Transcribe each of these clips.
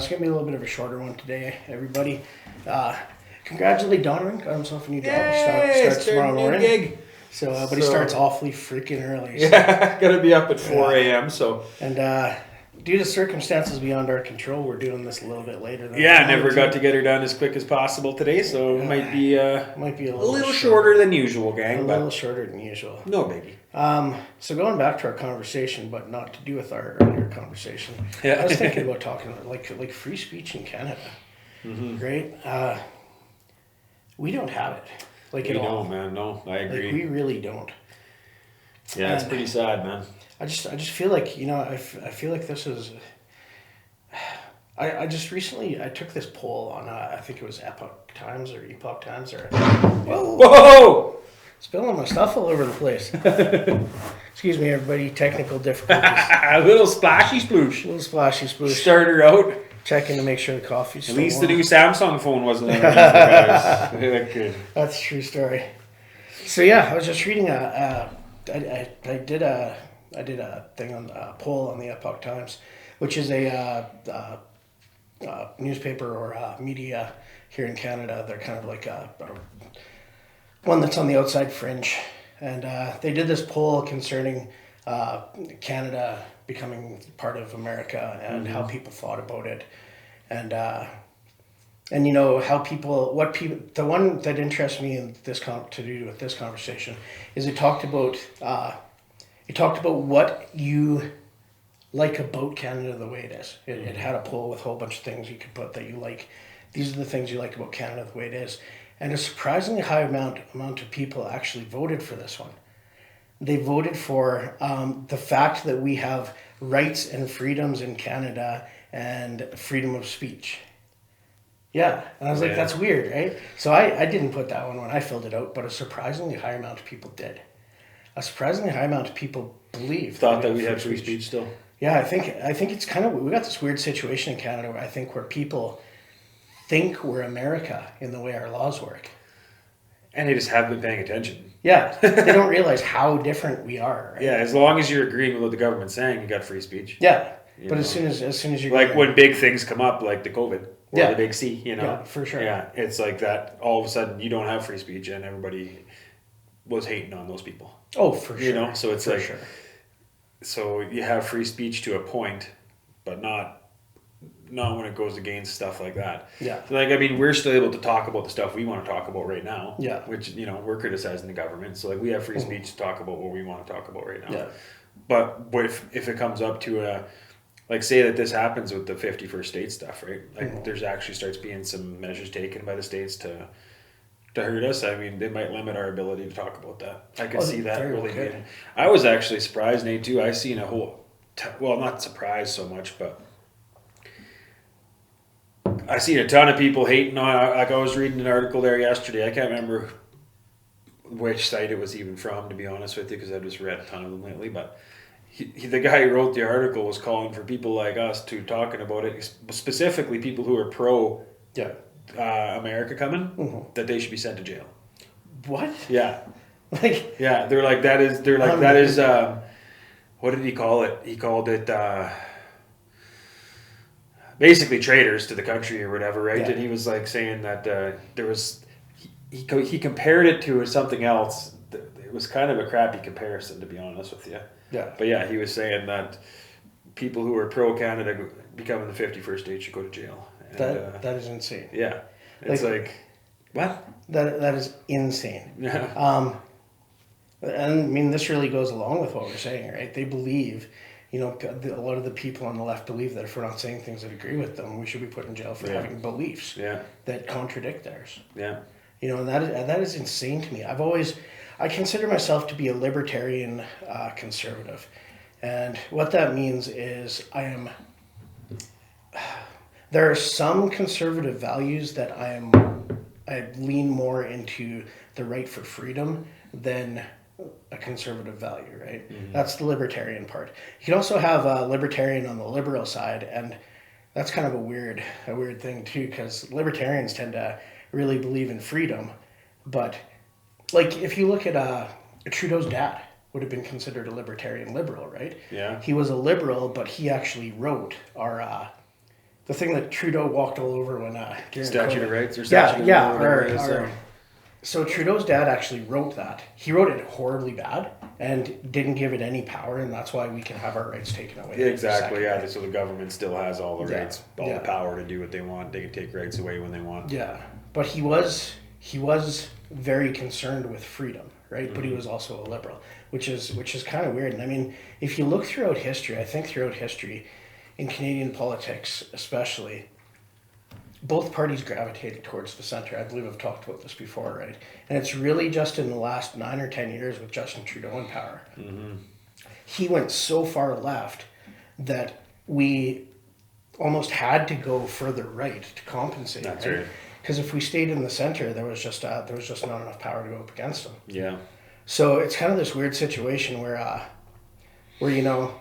it's going to be a little bit of a shorter one today, everybody. Congratulate Donovan, got himself a new job. He starts tomorrow morning. Gig. But he starts awfully freaking early. So. Yeah, got to be up at 4 a.m. So. And due to circumstances beyond our control, we're doing this a little bit later than never got to get her done as quick as possible today, so it might be a little shorter than usual, gang. A little shorter than usual. No baby. So going back to our conversation, but not to do with our earlier conversation. Yeah. I was thinking about talking like free speech in Canada. Mm-hmm. Right? We don't have it. At all. Man. No, I agree. We really don't. Yeah, it's pretty sad, man. I just feel like, I feel like this is... I just recently, I took this poll on, I think it was Epoch Times. Whoa! Spilling my stuff all over the place. Excuse me, everybody. Technical difficulties. A little splashy sploosh. Start her out. Checking to make sure the coffee's At least the new Samsung phone wasn't underneath. They look good. That's a true story. So yeah, I was just reading I did a thing on a poll on the Epoch Times, which is a newspaper or media here in Canada. They're kind of like one that's on the outside fringe, and they did this poll concerning Canada becoming part of America and how people thought about it, and how the one that interests me in this to do with this conversation is it talked about what you like about Canada the way it is. It had a poll with a whole bunch of things you could put that you like. These are the things you like about Canada the way it is. And a surprisingly high amount of people actually voted for this one. They voted for the fact that we have rights and freedoms in Canada and freedom of speech. Yeah, and I was like, that's weird, right? So I didn't put that one when I filled it out, but a surprisingly high amount of people did. A surprisingly high amount of people thought that we had free speech still. Yeah, I think it's kind of, we got this weird situation in Canada where people think we're America in the way our laws work. And they just haven't been paying attention. Yeah, they don't realize how different we are. Right? Yeah, as long as you're agreeing with what the government's saying, you got free speech. Yeah, but as soon as you're like when big things come up, like the COVID or the big C, Yeah, for sure. Yeah, it's like that. All of a sudden, you don't have free speech, and everybody was hating on those people. Oh, for sure. So it's so you have free speech to a point, but not when it goes against stuff like that. Yeah. So we're still able to talk about the stuff we want to talk about right now. Yeah. Which, we're criticizing the government. So we have free speech to talk about what we want to talk about right now. Yeah. But if it comes up to say that this happens with the 51st state stuff, right? There's actually starts being some measures taken by the states to hurt us. They might limit our ability to talk about that. I could see that really good. I was actually surprised, Nate, too. I seen a whole, not surprised so much, but I seen a ton of people hating on. I was reading an article there yesterday. I can't remember which site it was even from, to be honest with you, because I've just read a ton of them lately. But the guy who wrote the article was calling for people like us to talking about it, specifically people who are pro America coming, that they should be sent to jail. What? Yeah. They're like that is what did he call it? He called it basically traitors to the country or whatever, right? Yeah. And he was saying that there was he compared it to something else. It was kind of a crappy comparison, to be honest with you. Yeah. But yeah, he was saying that people who are pro Canada becoming the 51st state should go to jail. And, that is insane. Yeah. It's what? That is insane. Yeah. And this really goes along with what we're saying, right? They believe, a lot of the people on the left believe that if we're not saying things that agree with them, we should be put in jail for having beliefs that contradict theirs. Yeah. And that is insane to me. I consider myself to be a libertarian conservative. And what that means is there are some conservative values that I lean more into the right for freedom than a conservative value, right? Mm-hmm. That's the libertarian part. You can also have a libertarian on the liberal side, and that's kind of a weird thing too, because libertarians tend to really believe in freedom. But if you look at Trudeau's dad would have been considered a libertarian liberal, right? Yeah. He was a liberal, but he actually wrote our the thing that Trudeau walked all over when during Statute COVID. of rights or Yeah, statute yeah. of whatever it is, So Trudeau's dad actually wrote that. He wrote it horribly bad and didn't give it any power, and that's why we can have our rights taken away. Yeah, exactly. Yeah. So the government still has all the rights, all Yeah. the power to do what they want. They can take rights away when they want. Yeah, but he was very concerned with freedom, right? But he was also a liberal, which is kind of weird. And I mean, if you look throughout history, I think throughout history, in Canadian politics especially, both parties gravitated towards the center. I believe I've talked about this before, right? And it's really just in the last 9 or 10 years with Justin Trudeau in power. He went so far left that we almost had to go further right to compensate. That's right. Because if we stayed in the center, there was just not enough power to go up against him. Yeah. So it's kind of this weird situation where you know,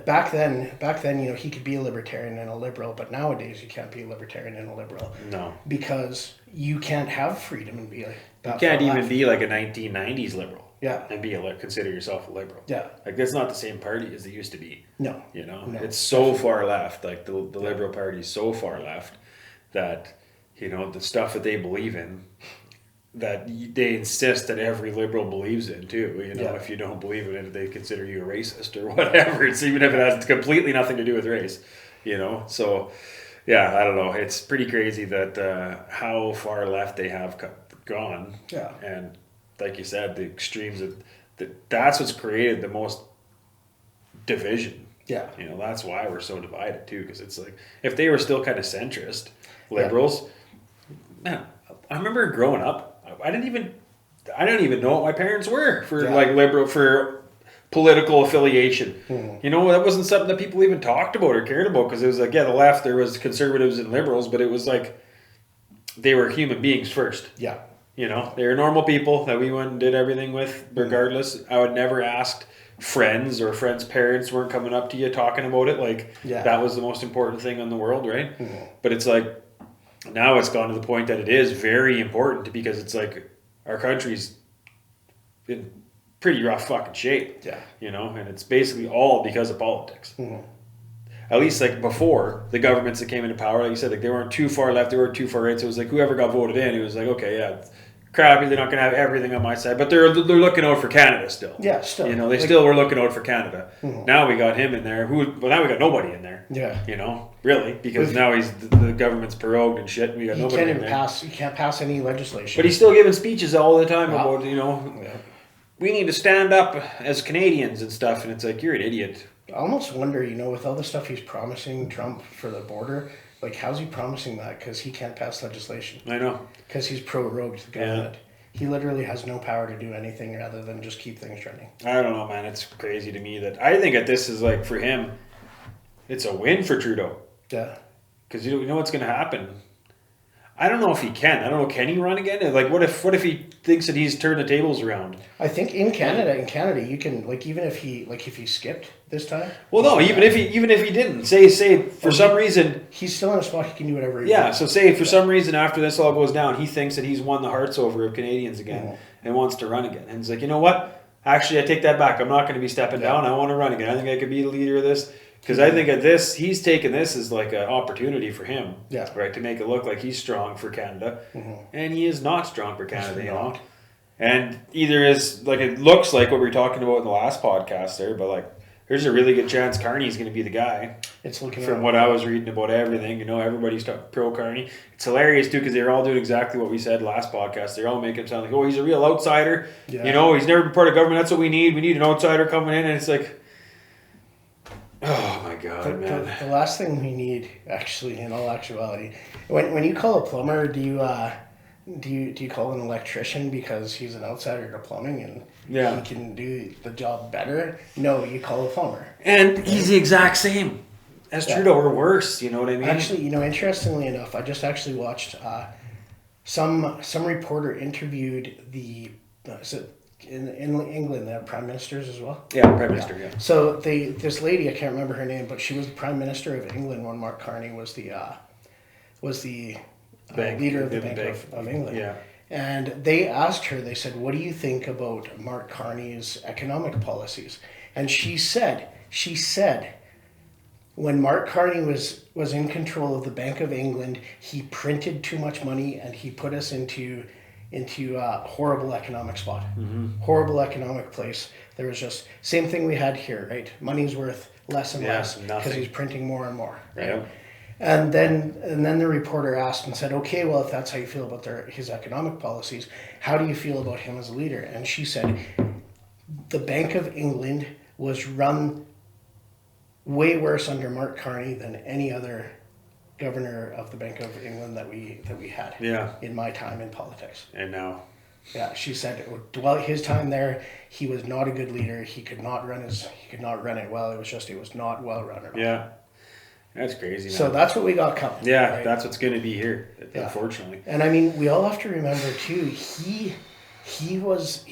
back then, you know, he could be a libertarian and a liberal, but nowadays you can't be a libertarian and a liberal. No. Because you can't have freedom and be like that. You can't far even left. be like a 1990s liberal. Yeah. And consider yourself a liberal. Yeah. Like that's not the same party as it used to be. No. You know, No. it's so far left. Like the Liberal Party is so far left that, you know, the stuff that they believe in, that they insist that every liberal believes in too. You know, Yeah. if you don't believe in it, they consider you a racist or whatever. It's even if it has completely nothing to do with race. You know, so yeah, I don't know. It's pretty crazy that how far left they have gone. Yeah. And like you said, the extremes of that's what's created the most division. Yeah. You know, that's why we're so divided too, because it's like if they were still kind of centrist liberals, man, I remember growing up, I didn't even know what my parents were for like liberal for political affiliation. You know, that wasn't something that people even talked about or cared about, because it was like, yeah, the left, there was conservatives and liberals, but it was like they were human beings first. Yeah. You know, they were normal people that we went and did everything with regardless. I would never ask friends, or friends' parents weren't coming up to you talking about it. Like that was the most important thing in the world, right? But it's like now it's gone to the point that it is very important, because it's like our country's in pretty rough fucking shape. Yeah. You know, and it's basically all because of politics. At least like before the governments that came into power, like you said, like they weren't too far left, they weren't too far right. So it was like whoever got voted in, it was like, okay, yeah, it's crappy, they're not going to have everything on my side, but they're looking out for Canada still. Yeah, still. You know, they still were looking out for Canada. Now we got him in there. Now we got nobody in there. Yeah. You know, really, because now he's the government's prorogued and shit. And we got nobody in there. You can't pass any legislation. But he's still giving speeches all the time about, you know, we need to stand up as Canadians and stuff. And it's like, you're an idiot. I almost wonder, you know, with all the stuff he's promising Trump for the border, like, how's he promising that? Because he can't pass legislation. I know. Because he's prorogued the government. He literally has no power to do anything rather than just keep things running. I don't know, man. It's crazy to me that I think that this is like, for him, it's a win for Trudeau. Yeah. Because you know what's going to happen. I don't know if he can. I don't know. Can he run again? Like, what if he thinks that he's turned the tables around? I think in Canada, you can, like, even if he skipped this time. Well, no, even if he didn't, say for some reason he's still in a spot, he can do whatever he wants. So say for some reason after this all goes down, he thinks that he's won the hearts over of Canadians again and wants to run again. And he's like, you know what? Actually, I take that back. I'm not going to be stepping down. I want to run again. I think I could be the leader of this. Because I think at this, he's taken this as like an opportunity for him, right, to make it look like he's strong for Canada, and he is not strong for Canada, you know. And either is like it looks like what we were talking about in the last podcast there, but like there's a really good chance Carney's going to be the guy. It's looking from what I was reading about everything, you know, everybody's pro Carney. It's hilarious too because they're all doing exactly what we said last podcast. They're all making him sound like, oh, he's a real outsider. You know, he's never been part of government. That's what we need. We need an outsider coming in, and it's like. Oh my God, man! The last thing we need, actually, in all actuality, when you call a plumber, do you call an electrician because he's an outsider to plumbing and he can do the job better? No, you call a plumber. And he's the exact same as Trudeau, or worse. You know what I mean? Actually, you know, interestingly enough, I just actually watched some reporter interviewed the. In England, they have prime ministers as well. Yeah, prime minister. Yeah. So this lady, I can't remember her name, but she was the prime minister of England when Mark Carney was the leader of the Bank of England. Yeah. And they asked her. They said, "What do you think about Mark Carney's economic policies?" And she said, when Mark Carney was in control of the Bank of England, he printed too much money and he put us into a horrible economic spot, horrible economic place. There was just same thing we had here, right? Money's worth less and less because he's printing more and more, right? Yeah. And then the reporter asked and said, okay, well, if that's how you feel about his economic policies, how do you feel about him as a leader? And she said, the Bank of England was run way worse under Mark Carney than any other governor of the Bank of England that we had. Yeah. In my time in politics. And now. Yeah, she said, well, his time there, he was not a good leader. He could not run it well. It was not well run at all. Yeah. That's crazy, man. So that's what we got coming. Yeah, right? That's what's going to be here, unfortunately. And I mean, we all have to remember too. He was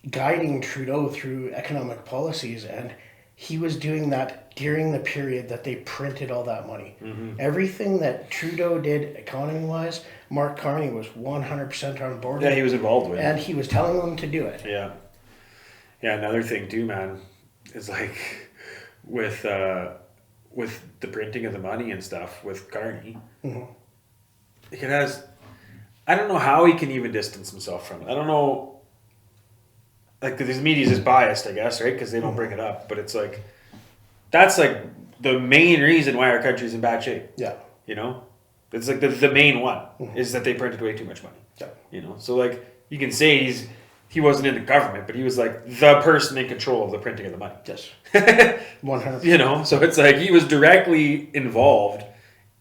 guiding Trudeau through economic policies, and he was doing that during the period that they printed all that money. Everything that Trudeau did economy-wise, Mark Carney was 100% on board. Yeah, he was involved with it. And he was telling them to do it. Yeah. Yeah, another thing too, man, is like with the printing of the money and stuff with Carney, it has, I don't know how he can even distance himself from it. I don't know, like, because the media is just biased, I guess, right? Because they don't bring it up. But it's like, that's like the main reason why our country's in bad shape. Yeah. You know? It's like the main one is that they printed way too much money. Yeah. You know? So, like, you can say he wasn't in the government, but he was like the person in control of the printing of the money. Yes. 100%. You know? So it's like he was directly involved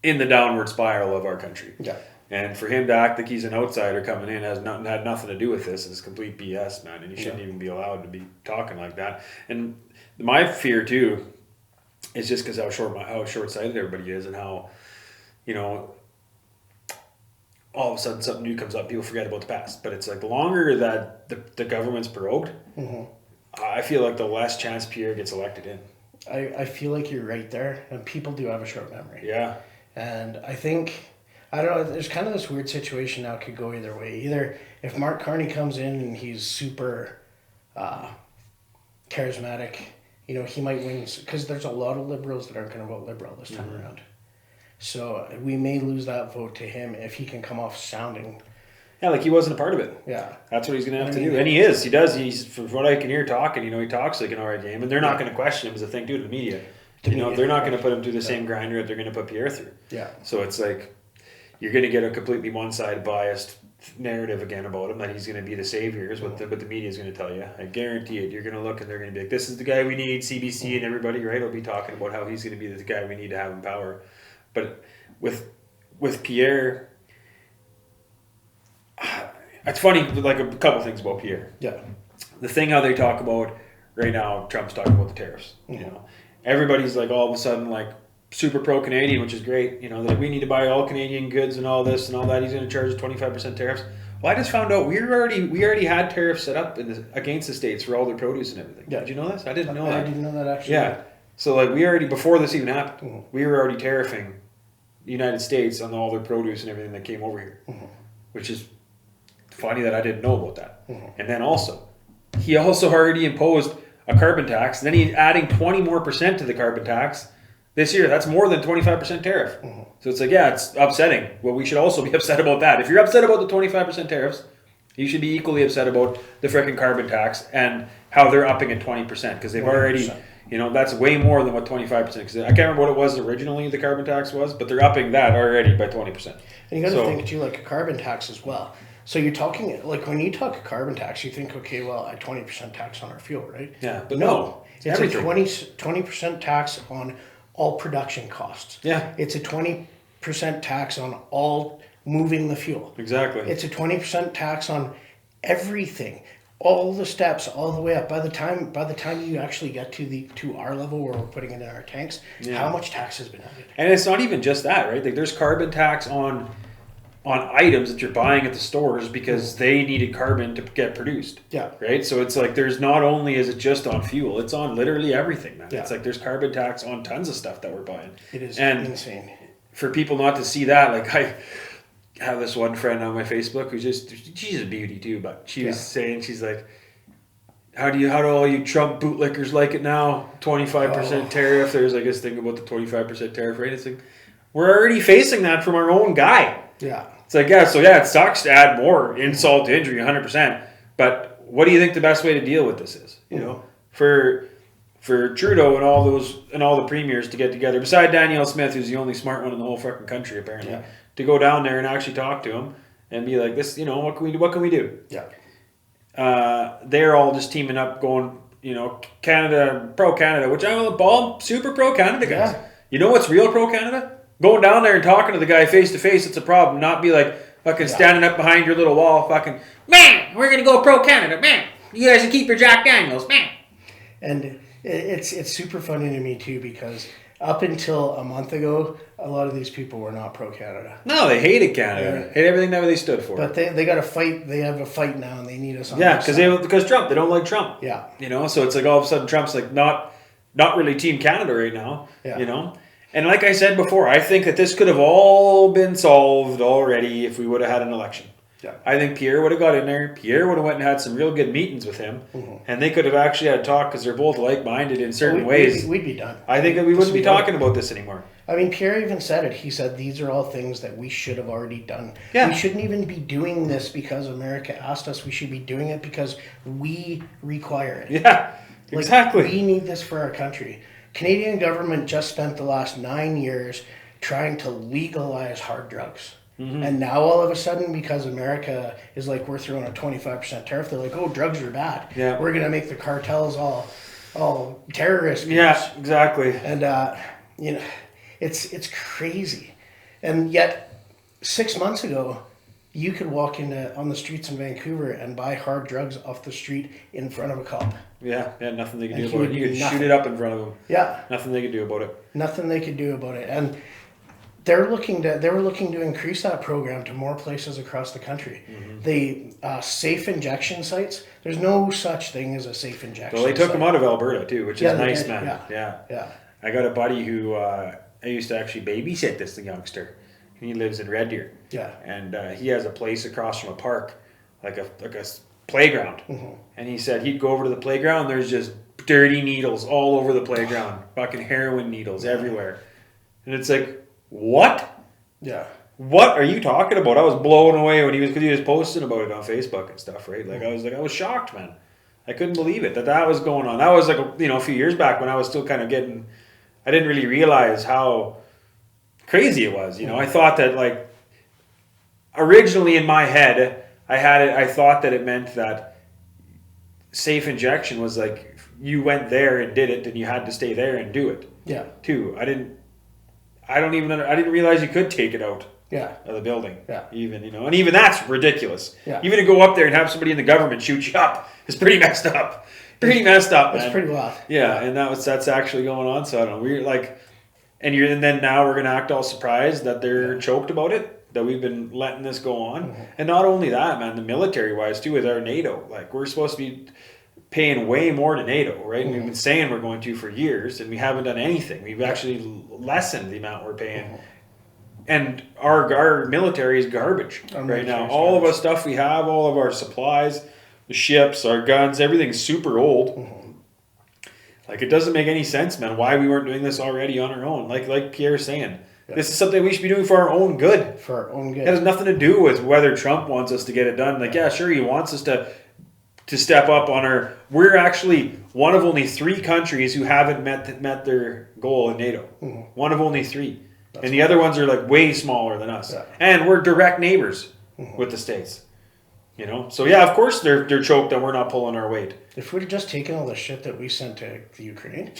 in the downward spiral of our country. Yeah. And for him to act like he's an outsider coming in had nothing to do with this is complete BS, man. And he shouldn't even be allowed to be talking like that. And my fear too is just because how short-sighted everybody is, and how, you know, all of a sudden something new comes up, people forget about the past. But it's like the longer that the government's prorogued, I feel like the less chance Pierre gets elected in. I feel like you're right there, and people do have a short memory. Yeah. And I think, I don't know, there's kind of this weird situation now, it could go either way. Either if Mark Carney comes in and he's super charismatic, you know, he might win, because there's a lot of Liberals that aren't going to vote Liberal this time around. So we may lose that vote to him if he can come off sounding. Yeah, like he wasn't a part of it. Yeah. That's what he's going to have to do. And he is. He does. He's, from what I can hear talking, you know, he talks like an alright game. And they're not going to question him as a thing, dude, the media. You know, they're not going to put him through the same grinder that they're going to put Pierre through. Yeah. So it's like, you're going to get a completely one-sided biased narrative again about him, that he's going to be the savior is what the media is going to tell you. I guarantee it. You're going to look and they're going to be like, this is the guy we need. CBC and everybody, right, will be talking about how he's going to be the guy we need to have in power. But with Pierre, it's funny, like a couple things about Pierre. Yeah. The thing how they talk about right now, Trump's talking about the tariffs. You know, everybody's like all of a sudden like super pro-Canadian, which is great. You know, like we need to buy all Canadian goods and all this and all that. He's going to charge 25% tariffs. Well, I just found out we already had tariffs set up against the states for all their produce and everything. Yeah. Did you know this? I didn't know that. I didn't know that actually. Yeah. So like we already, before this even happened, we were already tariffing the United States on all their produce and everything that came over here, which is funny that I didn't know about that. And then also, he also already imposed a carbon tax. Then he's adding 20% more to the carbon tax this year. That's more than 25% tariff. So it's like, yeah, it's upsetting. Well, we should also be upset about that. If you're upset about the 25% tariffs, you should be equally upset about the frickin' carbon tax and how they're upping at 20%, because they've 100%. Already, you know, that's way more than what 25%. Because I can't remember what it was originally the carbon tax was, but they're upping that already by 20%. And you got to think too, like a carbon tax as well. So you're talking, like when you talk carbon tax, you think, okay, well, a 20% tax on our fuel, right? Yeah, but no, it's everything. a 20% tax on all production costs. Yeah. It's a 20% tax on all moving the fuel. Exactly. It's a 20% tax on everything, all the steps, all the way up. By the time you actually get to our level where we're putting it in our tanks, how much tax has been added? And it's not even just that, right? Like there's carbon tax on items that you're buying at the stores because they needed carbon to get produced. Yeah. Right? So it's like there's not only is it just on fuel, it's on literally everything, man. Yeah. It's like there's carbon tax on tons of stuff that we're buying. It is insane. For people not to see that, like I have this one friend on my Facebook who's she's a beauty too, but she was saying, she's like, how do all you Trump bootlickers like it now? 25% tariff. There's like this thing about the 25% tariff rate. It's like, we're already facing that from our own guy. Yeah. It's like, yeah, so yeah, it sucks to add more insult to injury, 100%. But what do you think the best way to deal with this is? You know, for Trudeau and all the premiers to get together, beside Danielle Smith, who's the only smart one in the whole fucking country apparently, to go down there and actually talk to him and be like, this, you know, what can we do? Yeah. They're all just teaming up, going, you know, Canada, pro Canada, which I'm all super pro Canada guys. Yeah. You know what's real pro Canada? Going down there and talking to the guy face to face, it's a problem. Not be like fucking standing up behind your little wall, fucking, man, we're gonna go pro Canada, man. You guys can keep your Jack Daniels, man. And it's super funny to me too, because up until a month ago, a lot of these people were not pro Canada. No, they hated Canada. Hate everything that they stood for. But they got to fight. They have a fight now, and they need us on. Yeah, because Trump. They don't like Trump. Yeah. You know, so it's like all of a sudden Trump's like not really Team Canada right now. Yeah. You know. And like I said before, I think that this could have all been solved already if we would have had an election. Yeah. I think Pierre would have got in there. Pierre would have went and had some real good meetings with him. And they could have actually had a talk, because they're both like-minded in certain ways. We'd be done. I think that we wouldn't be talking about this anymore. I mean, Pierre even said it. He said these are all things that we should have already done. Yeah. We shouldn't even be doing this because America asked us. We should be doing it because we require it. Yeah, exactly. We need this for our country. Canadian government just spent the last 9 years trying to legalize hard drugs. And now all of a sudden, because America is like, we're throwing a 25% tariff, they're like, oh, drugs are bad. Yeah. We're going to make the cartels all terrorists. Yeah, exactly. And, you know, it's crazy. And yet, 6 months ago, you could walk on the streets in Vancouver and buy hard drugs off the street in front of a cop. Yeah, nothing they could do And about it. You could shoot it up in front of them. Yeah. Nothing they could do about it. Nothing they could do about it. And they were looking to increase that program to more places across the country. The safe injection sites, there's no such thing as a safe injection Well, they took site. them out of Alberta too, which is nice, did, man. Yeah. Yeah. I got a buddy who I used to actually babysit this youngster. He lives in Red Deer. Yeah. And he has a place across from a park, like a playground. And he said he'd go over to the playground, there's just dirty needles all over the playground, fucking heroin needles everywhere. And it's like, what? Yeah. What are you talking about? I was blown away when because he was posting about it on Facebook and stuff, right? Like I was shocked, man. I couldn't believe it that was going on. That was like a few years back when I was still kind of I didn't really realize how crazy it was. You know, I thought that like originally in my head, I thought that it meant that safe injection was like you went there and did it, and you had to stay there and do it. Yeah. Too. I didn't realize you could take it out of the building. Yeah. Even, and even that's ridiculous. Yeah. Even to go up there and have somebody in the government shoot you up is pretty messed up. Pretty messed up, man. That's pretty wild. Yeah, and that's actually going on. So I don't know. We're like, and then now we're gonna act all surprised that they're choked about it, that we've been letting this go on. And not only that, man, the military wise too, with our NATO, like we're supposed to be paying way more to NATO, right? And we've been saying we're going to for years, and we haven't done anything. We've actually lessened the amount we're paying. And our military is garbage right now. All of our stuff we have, all of our supplies, the ships, our guns, everything's super old. Like, it doesn't make any sense, man, why we weren't doing this already on our own. Like Pierre's saying, this is something we should be doing for our own good. For our own good. It has nothing to do with whether Trump wants us to get it done. Like, yeah, sure, he wants us to step up on we're actually one of only 3 countries who haven't met their goal in NATO. One of only 3. And the other ones are like way smaller than us. Yeah. And we're direct neighbors with the States. So yeah, of course they're choked and we're not pulling our weight. If we'd have just taken all the shit that we sent to the Ukraine,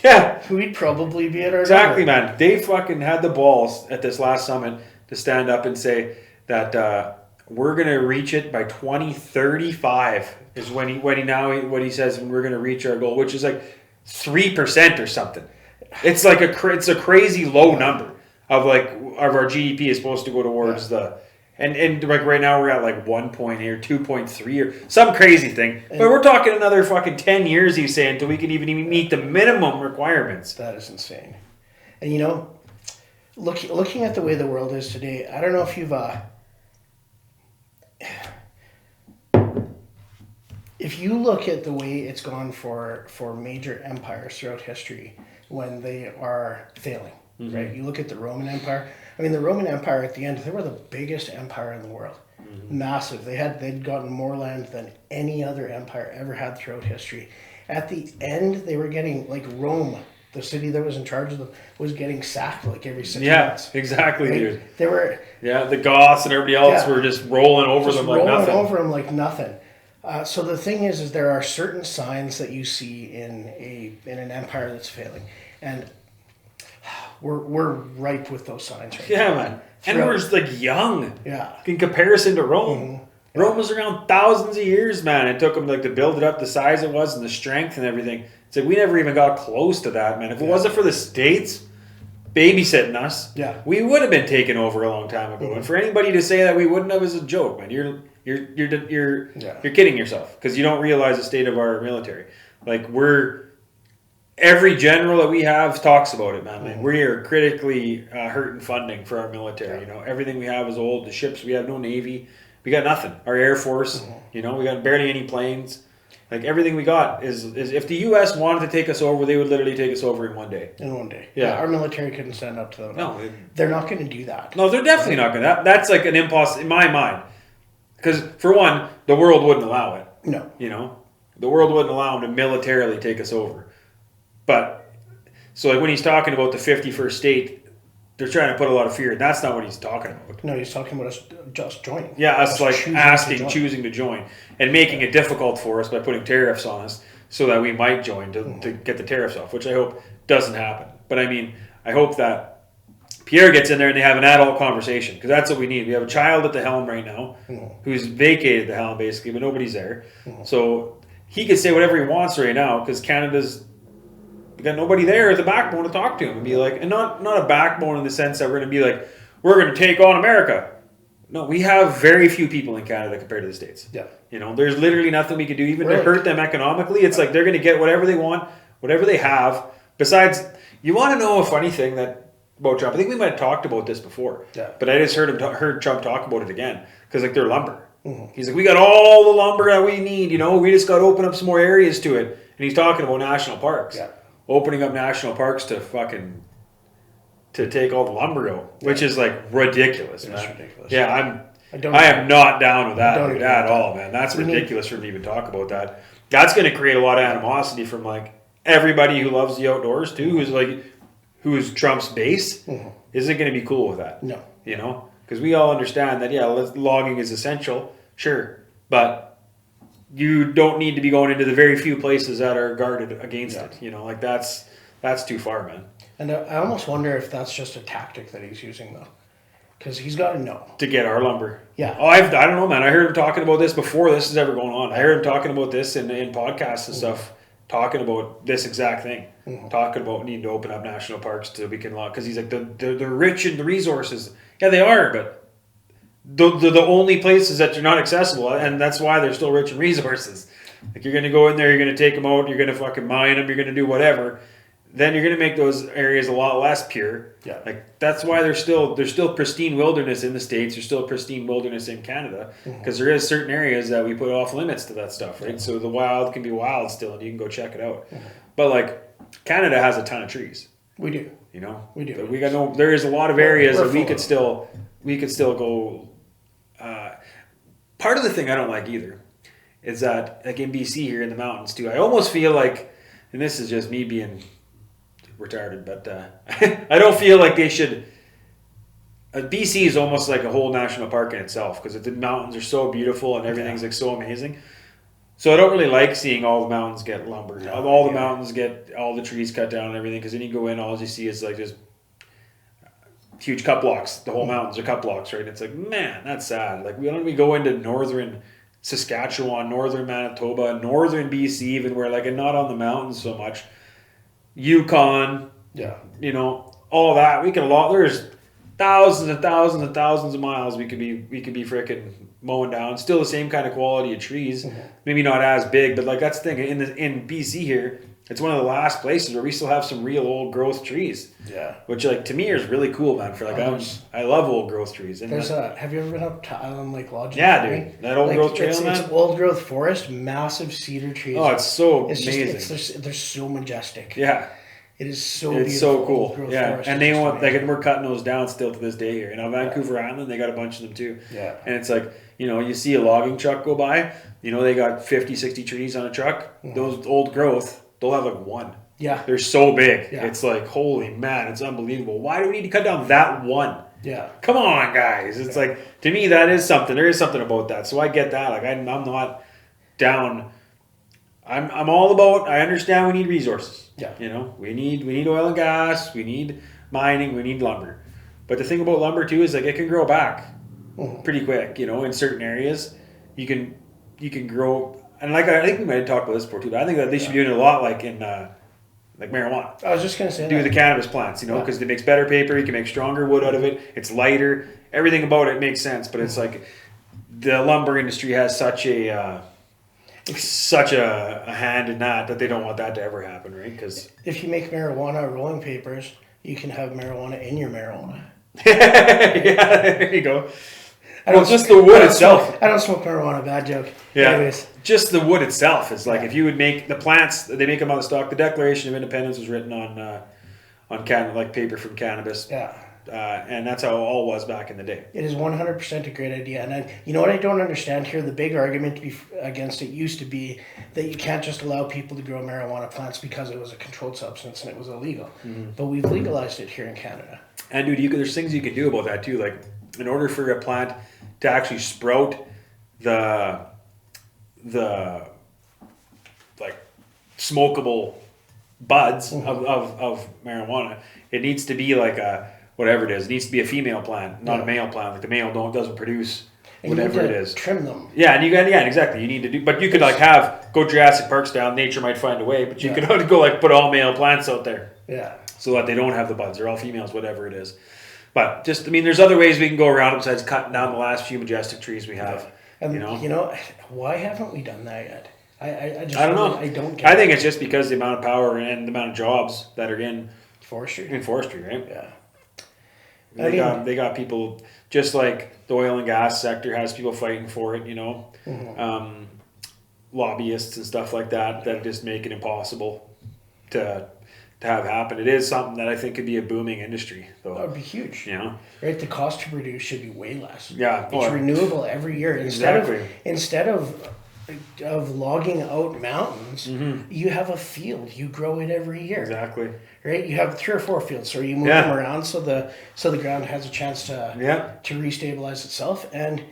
we'd probably be at our Exactly, number. man. They fucking had the balls at this last summit to stand up and say that we're gonna reach it by 2035 is when he says we're gonna reach our goal, which is like 3% or something. It's like it's a crazy low number of our GDP is supposed to go towards and like right now we're at like 1.8 or 2.3 or some crazy thing. But we're talking another fucking 10 years, he's saying, until we can even meet the minimum requirements. That is insane. And looking at the way the world is today, I don't know if if you look at the way it's gone for major empires throughout history when they are failing, right? You look at the Roman Empire. I mean, the Roman Empire at the end, they were the biggest empire in the world. Massive. They'd gotten more land than any other empire ever had throughout history. At the end, they were getting, like Rome, the city that was in charge of them, was getting sacked like every 6 months. Yeah, exactly, right? dude. They were... Yeah, the Goths and everybody else were just rolling over them like nothing. Rolling over them like nothing. So the thing is there are certain signs that you see in an empire that's failing. And we're ripe with those signs right now. Yeah, man. And we're just like young. Yeah. In comparison to Rome. Yeah. Rome was around thousands of years, man. It took them like to build it up the size it was and the strength and everything. It's like we never even got close to that, man. If it wasn't for the States babysitting us, we would have been taken over a long time ago. And for anybody to say that we wouldn't have is a joke, man. You're kidding yourself because you don't realize the state of our military. Like every general that we have talks about it, man. Like, we are critically hurting funding for our military. You know, everything we have is old. The ships, we have no navy. We got nothing. Our Air Force, you know, we got barely any planes. Like everything we got is if the U.S. wanted to take us over, they would literally take us over in one day. In one day. Yeah. Our military couldn't stand up to them. No. They're not going to do that. No, they're definitely not going to. That's like an impossible in my mind. Because for one, the world wouldn't allow it. No. You know? The world wouldn't allow them to militarily take us over. But, so like when he's talking about the 51st state, they're trying to put a lot of fear. That's not what he's talking about. No, he's talking about us just joining. Yeah, us like choosing to join. And making it difficult for us by putting tariffs on us so that we might join to get the tariffs off, which I hope doesn't happen. But I mean, I hope that Pierre gets in there and they have an adult conversation because that's what we need. We have a child at the helm right now who's vacated the helm basically, but nobody's there. So he can say whatever he wants right now because Canada's got nobody there as a backbone to talk to him and be like, and not a backbone in the sense that we're going to be like, we're going to take on America. No, we have very few people in Canada compared to the States. Yeah. You know, there's literally nothing we can do even to hurt them economically. It's like they're going to get whatever they want, whatever they have. Besides, you want to know a funny thing about Trump? I think we might have talked about this before. Yeah. But I just heard Trump talk about it again because like they're lumber. He's like, we got all the lumber that we need. You know, we just got to open up some more areas to it. And he's talking about national parks. Yeah. Opening up national parks to take all the lumber out, which is like ridiculous, man. It's ridiculous. Yeah, I am not down with that at all, man. That's ridiculous for me to even talk about that. That's going to create a lot of animosity from like everybody who loves the outdoors too, who's Trump's base, isn't going to be cool with that. No, you know, because we all understand that logging is essential, sure, but you don't need to be going into the very few places that are guarded against it. You know, like that's too far, man. And I almost wonder if that's just a tactic that he's using, though. Because he's got to know. To get our lumber. Yeah. Oh, I don't know, man. I heard him talking about this before this is ever going on. I heard him talking about this in podcasts and stuff, talking about this exact thing. Talking about needing to open up national parks so we can log. Because he's like, they're rich in the resources. Yeah, they are, but they're the only places that are not accessible. And that's why they're still rich in resources. Like, you're going to go in there, you're going to take them out, you're going to fucking mine them, you're going to do whatever. Then you're going to make those areas a lot less pure. Yeah. Like, that's why there's still pristine wilderness in the States. There's still pristine wilderness in Canada. Because there is certain areas that we put off limits to that stuff, right? So the wild can be wild still, and you can go check it out. But, like, Canada has a ton of trees. We do. You know? We do. We got there is a lot of areas that we could still go. Part of the thing I don't like either is that, like in BC here in the mountains too, I almost feel like, and this is just me being retarded, but I don't feel like they should. BC is almost like a whole national park in itself because the mountains are so beautiful and everything's like so amazing. So I don't really like seeing all the mountains get lumbered. All the mountains get all the trees cut down and everything because then you go in, all you see is like just huge cut blocks. The whole mountains are cut blocks, right? And it's like, man, that's sad. Like, why don't we go into northern Saskatchewan, northern Manitoba, northern BC, even where like, and not on the mountains so much. Yukon, you know, all that. We can there's thousands and thousands and thousands of miles we could be freaking mowing down. Still the same kind of quality of trees, maybe not as big, but like that's the thing in BC here. it's one of the last places where we still have some real old growth trees. Yeah. Which, like, to me is really cool, man. For like, I love old growth trees. And There's have you ever been up to Island Lake Lodge? Yeah, dude. That old growth trail, man. It's old growth forest, massive cedar trees. Oh, it's so amazing. They're so majestic. Yeah. It is so It's beautiful. so cool. Yeah. And they want, like, and we're cutting those down still to this day here. You know, Vancouver Island, they got a bunch of them too. Yeah. And it's like, you know, you see a logging truck go by, you know, they got 50, 60 trees on a truck. Mm-hmm. Those old growth, they'll have like one. Yeah. They're so big. Yeah. It's like, holy man, it's unbelievable. Why do we need to cut down that one? Yeah. Come on, guys. It's like, to me, that is something. There is something about that. So I get that. Like, I'm not down. I'm all about, I understand we need resources. Yeah. You know, we need oil and gas, we need mining, we need lumber. But the thing about lumber too is like it can grow back pretty quick, you know, in certain areas. You can grow, and like I think we might have talked about this before too, but I think that they should be doing it a lot like in like marijuana. I was just gonna say do the cannabis plants, you know, because it makes better paper, you can make stronger wood out of it, it's lighter, everything about it makes sense, but it's like the lumber industry has such a hand in that they don't want that to ever happen, right? Because if you make marijuana rolling papers, you can have marijuana in your marijuana. Yeah, there you go. Just the wood itself. I don't smoke marijuana. Bad joke. Yeah. Anyways. Just the wood itself is like if you would make the plants, they make them on the stalk. The Declaration of Independence was written on like paper from cannabis. Yeah. And that's how it all was back in the day. It is 100% a great idea. And you know what I don't understand here? The big argument against it used to be that you can't just allow people to grow marijuana plants because it was a controlled substance and it was illegal. Mm-hmm. But we've legalized it here in Canada. And dude, there's things you can do about that too. Like in order for a plant to actually sprout the like smokable buds of marijuana, it needs to be like whatever it is. It needs to be a female plant, not a male plant. Like the male doesn't produce whatever it is. Trim them. Yeah, and exactly. You need to do, but you could like go Jurassic Park style. Nature might find a way, but you could go like put all male plants out there. Yeah. So that they don't have the buds. They're all females, whatever it is. But just, I mean, there's other ways we can go around it besides cutting down the last few majestic trees we have. Yeah. And you know, why haven't we done that yet? I don't know. I don't get I think it's just because the amount of power and the amount of jobs that are in forestry, right? Yeah. They got people, just like the oil and gas sector has people fighting for it, you know. Mm-hmm. Lobbyists and stuff like that just make it impossible to have happen. It is something that I think could be a booming industry, though. That would be huge. You know? Right? The cost to produce should be way less. Yeah. It's renewable every year. Instead of logging out mountains, you have a field. You grow it every year. Exactly. Right? You have 3 or 4 fields, so you move them around so the ground has a chance to restabilize itself, and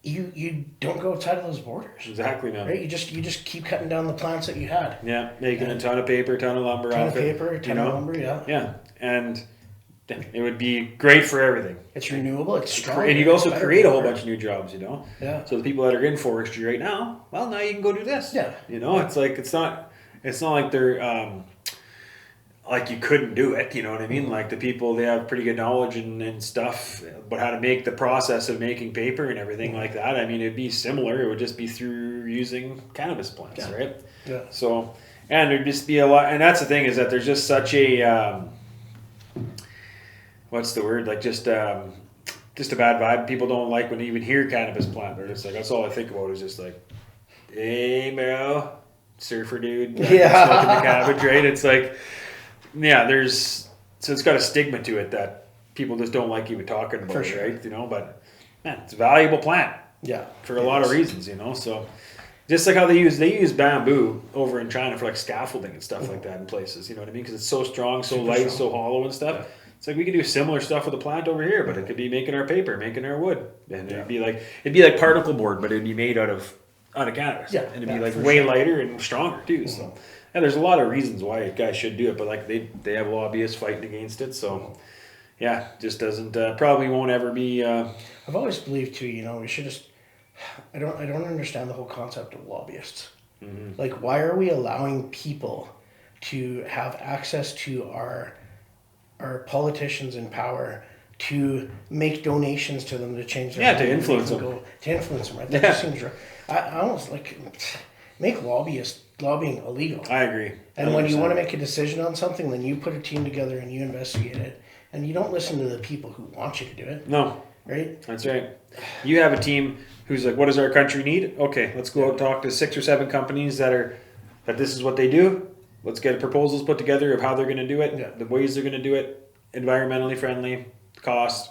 you don't go outside of those borders. Exactly, man. Right? You just keep cutting down the plants that you had. Yeah, making a ton of paper, a ton of lumber off it. A ton of lumber, yeah. Yeah, and it would be great for everything. It's renewable, it's strong. And you'd also create a whole bunch of new jobs, you know? Yeah. So the people that are in forestry right now, well, now you can go do this. Yeah. You know, it's like, it's not like they're, like you couldn't do it, you know what I mean? Like the people, they have pretty good knowledge and stuff, but how to make the process of making paper and everything like that. I mean, it'd be similar. It would just be through using cannabis plants, right? Yeah. So, and there'd just be a lot, and that's the thing is that there's just such a, what's the word? Like just a bad vibe. People don't like when they even hear cannabis plant. They're just like, that's all I think about is just like, hey, bro, surfer dude, smoking the cabbage, right? It's like, so it's got a stigma to it that people just don't like even talking about it, right? You know, but man, it's a valuable plant. Yeah. For a lot of reasons, you know. So just like how they use bamboo over in China for like scaffolding and stuff like that in places, you know what I mean? Because it's so strong, so light, so hollow and stuff. Yeah. It's like we could do similar stuff with a plant over here, but it could be making our paper, making our wood, and it'd be like particle board, but it'd be made out of cannabis. Yeah. And it'd be like way lighter and stronger too. Mm-hmm. So. And there's a lot of reasons why guys should do it, but like they have lobbyists fighting against it, so just doesn't probably won't ever be. I've always believed too. You know, we should just. I don't understand the whole concept of lobbyists. Mm-hmm. Like, why are we allowing people to have access to our politicians in power to make donations to them to change their to influence them. To influence them, right? That just seems right. I almost like make lobbyists lobbying illegal. I agree. And when you want to make a decision on something, then you put a team together and you investigate it. And you don't listen to the people who want you to do it. No. Right? That's right. You have a team who's like, what does our country need? Okay, let's go out and talk to 6 or 7 companies that this is what they do. Let's get proposals put together of how they're going to do it, the ways they're going to do it, environmentally friendly, cost,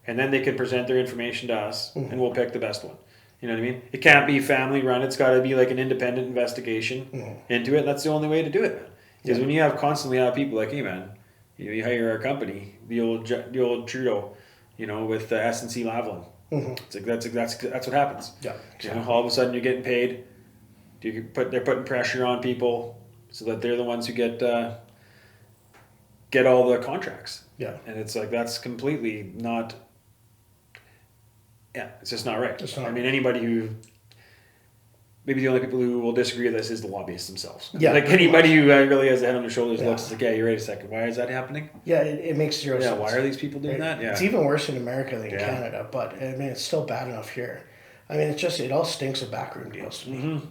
and then they can present their information to us, and we'll pick the best one. You know what I mean? It can't be family run. It's got to be like an independent investigation into it. That's the only way to do it. Because when you constantly have people like, hey man, you hire our company, the old Trudeau, with the S&C Lavalin. It's like that's what happens. Yeah. Exactly. All of a sudden you're getting paid. They're putting pressure on people so that they're the ones who get all the contracts. Yeah. And it's like that's completely not. Yeah, it's just not right. I mean, anybody who. Maybe the only people who will disagree with this is the lobbyists themselves. Yeah, like anybody who really has a head on their shoulders looks like, yeah, you're right a second. Why is that happening? Yeah, it makes zero sense. Yeah, why are these people doing that? Yeah. It's even worse in America than Canada, but I mean, it's still bad enough here. I mean, it all stinks of backroom deals to me.